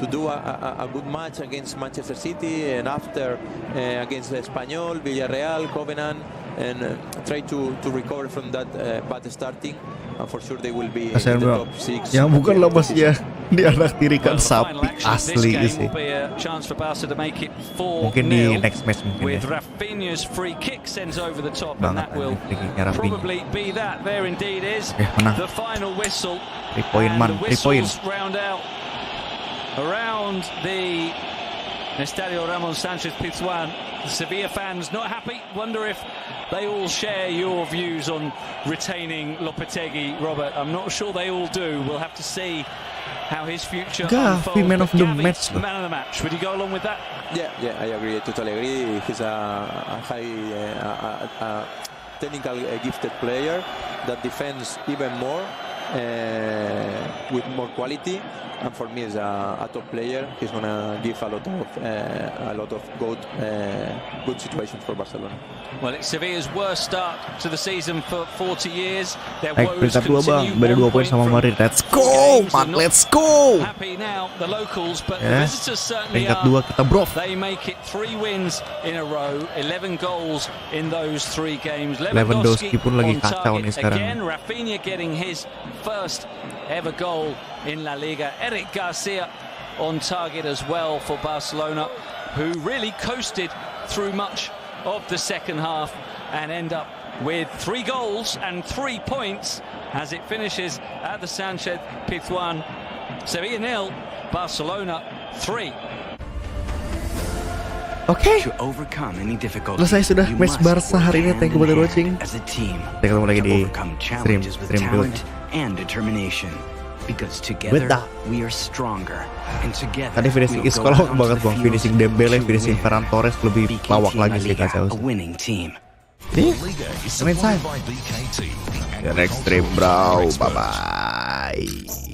do a good match against Manchester City, and after against Espanyol, Villarreal, Covenant, and try to recover from that bad starting. And for sure they will be in the top 6. Yang bukan lamasnya di anak tirikan Sapi asli sih. Mungkin di next match mungkin with Rafinha's free kick sends over the top, and that will probably be that. There indeed is the final whistle. 3 point man, 3 points. Round out around the Estadio Ramon Sanchez Pizjuan. The Sevilla fans not happy. Wonder if they all share your views on retaining Lopetegui, Robert. I'm not sure they all do. We'll have to see how his future unfolds. Man of the match. Man of the match. Would you go along with that? Yeah, I agree. Totally agree. He's a high technical gifted player that defends even more with more quality. And for me, as a top player, he's gonna give a lot of good situations for Barcelona. Well, it's Sevilla's worst start to the season for 40 years. Their Naik woes peringkat 2 bang, continue. beda 2 poin sama Madrid. Let's go, man, let's go. Happy now, the locals, but the visitors certainly peringkat are. 2 kita bro. They make it 3 wins in a row, 11 goals in those 3 games. Lewandowski pun lagi kacau nih sekarang. Again, Rafinha getting his first ever goal in La Liga. Eric Garcia on target as well for Barcelona, who really coasted through much of the second half and end up with 3 goals and 3 points as it finishes at the Sanchez Pizjuan. Sevilla 0, Barcelona 3. Oke, selesai sudah match Barca hari ini. Thank you for watching. Kita ketemu lagi di stream berikutnya. Beta. Tadi finishing is kalau banget bang, finishing Dembele, finishing Ferran Torres lebih lawak lagi sih kacau. Nih, main time. The next stream bro, bye bye.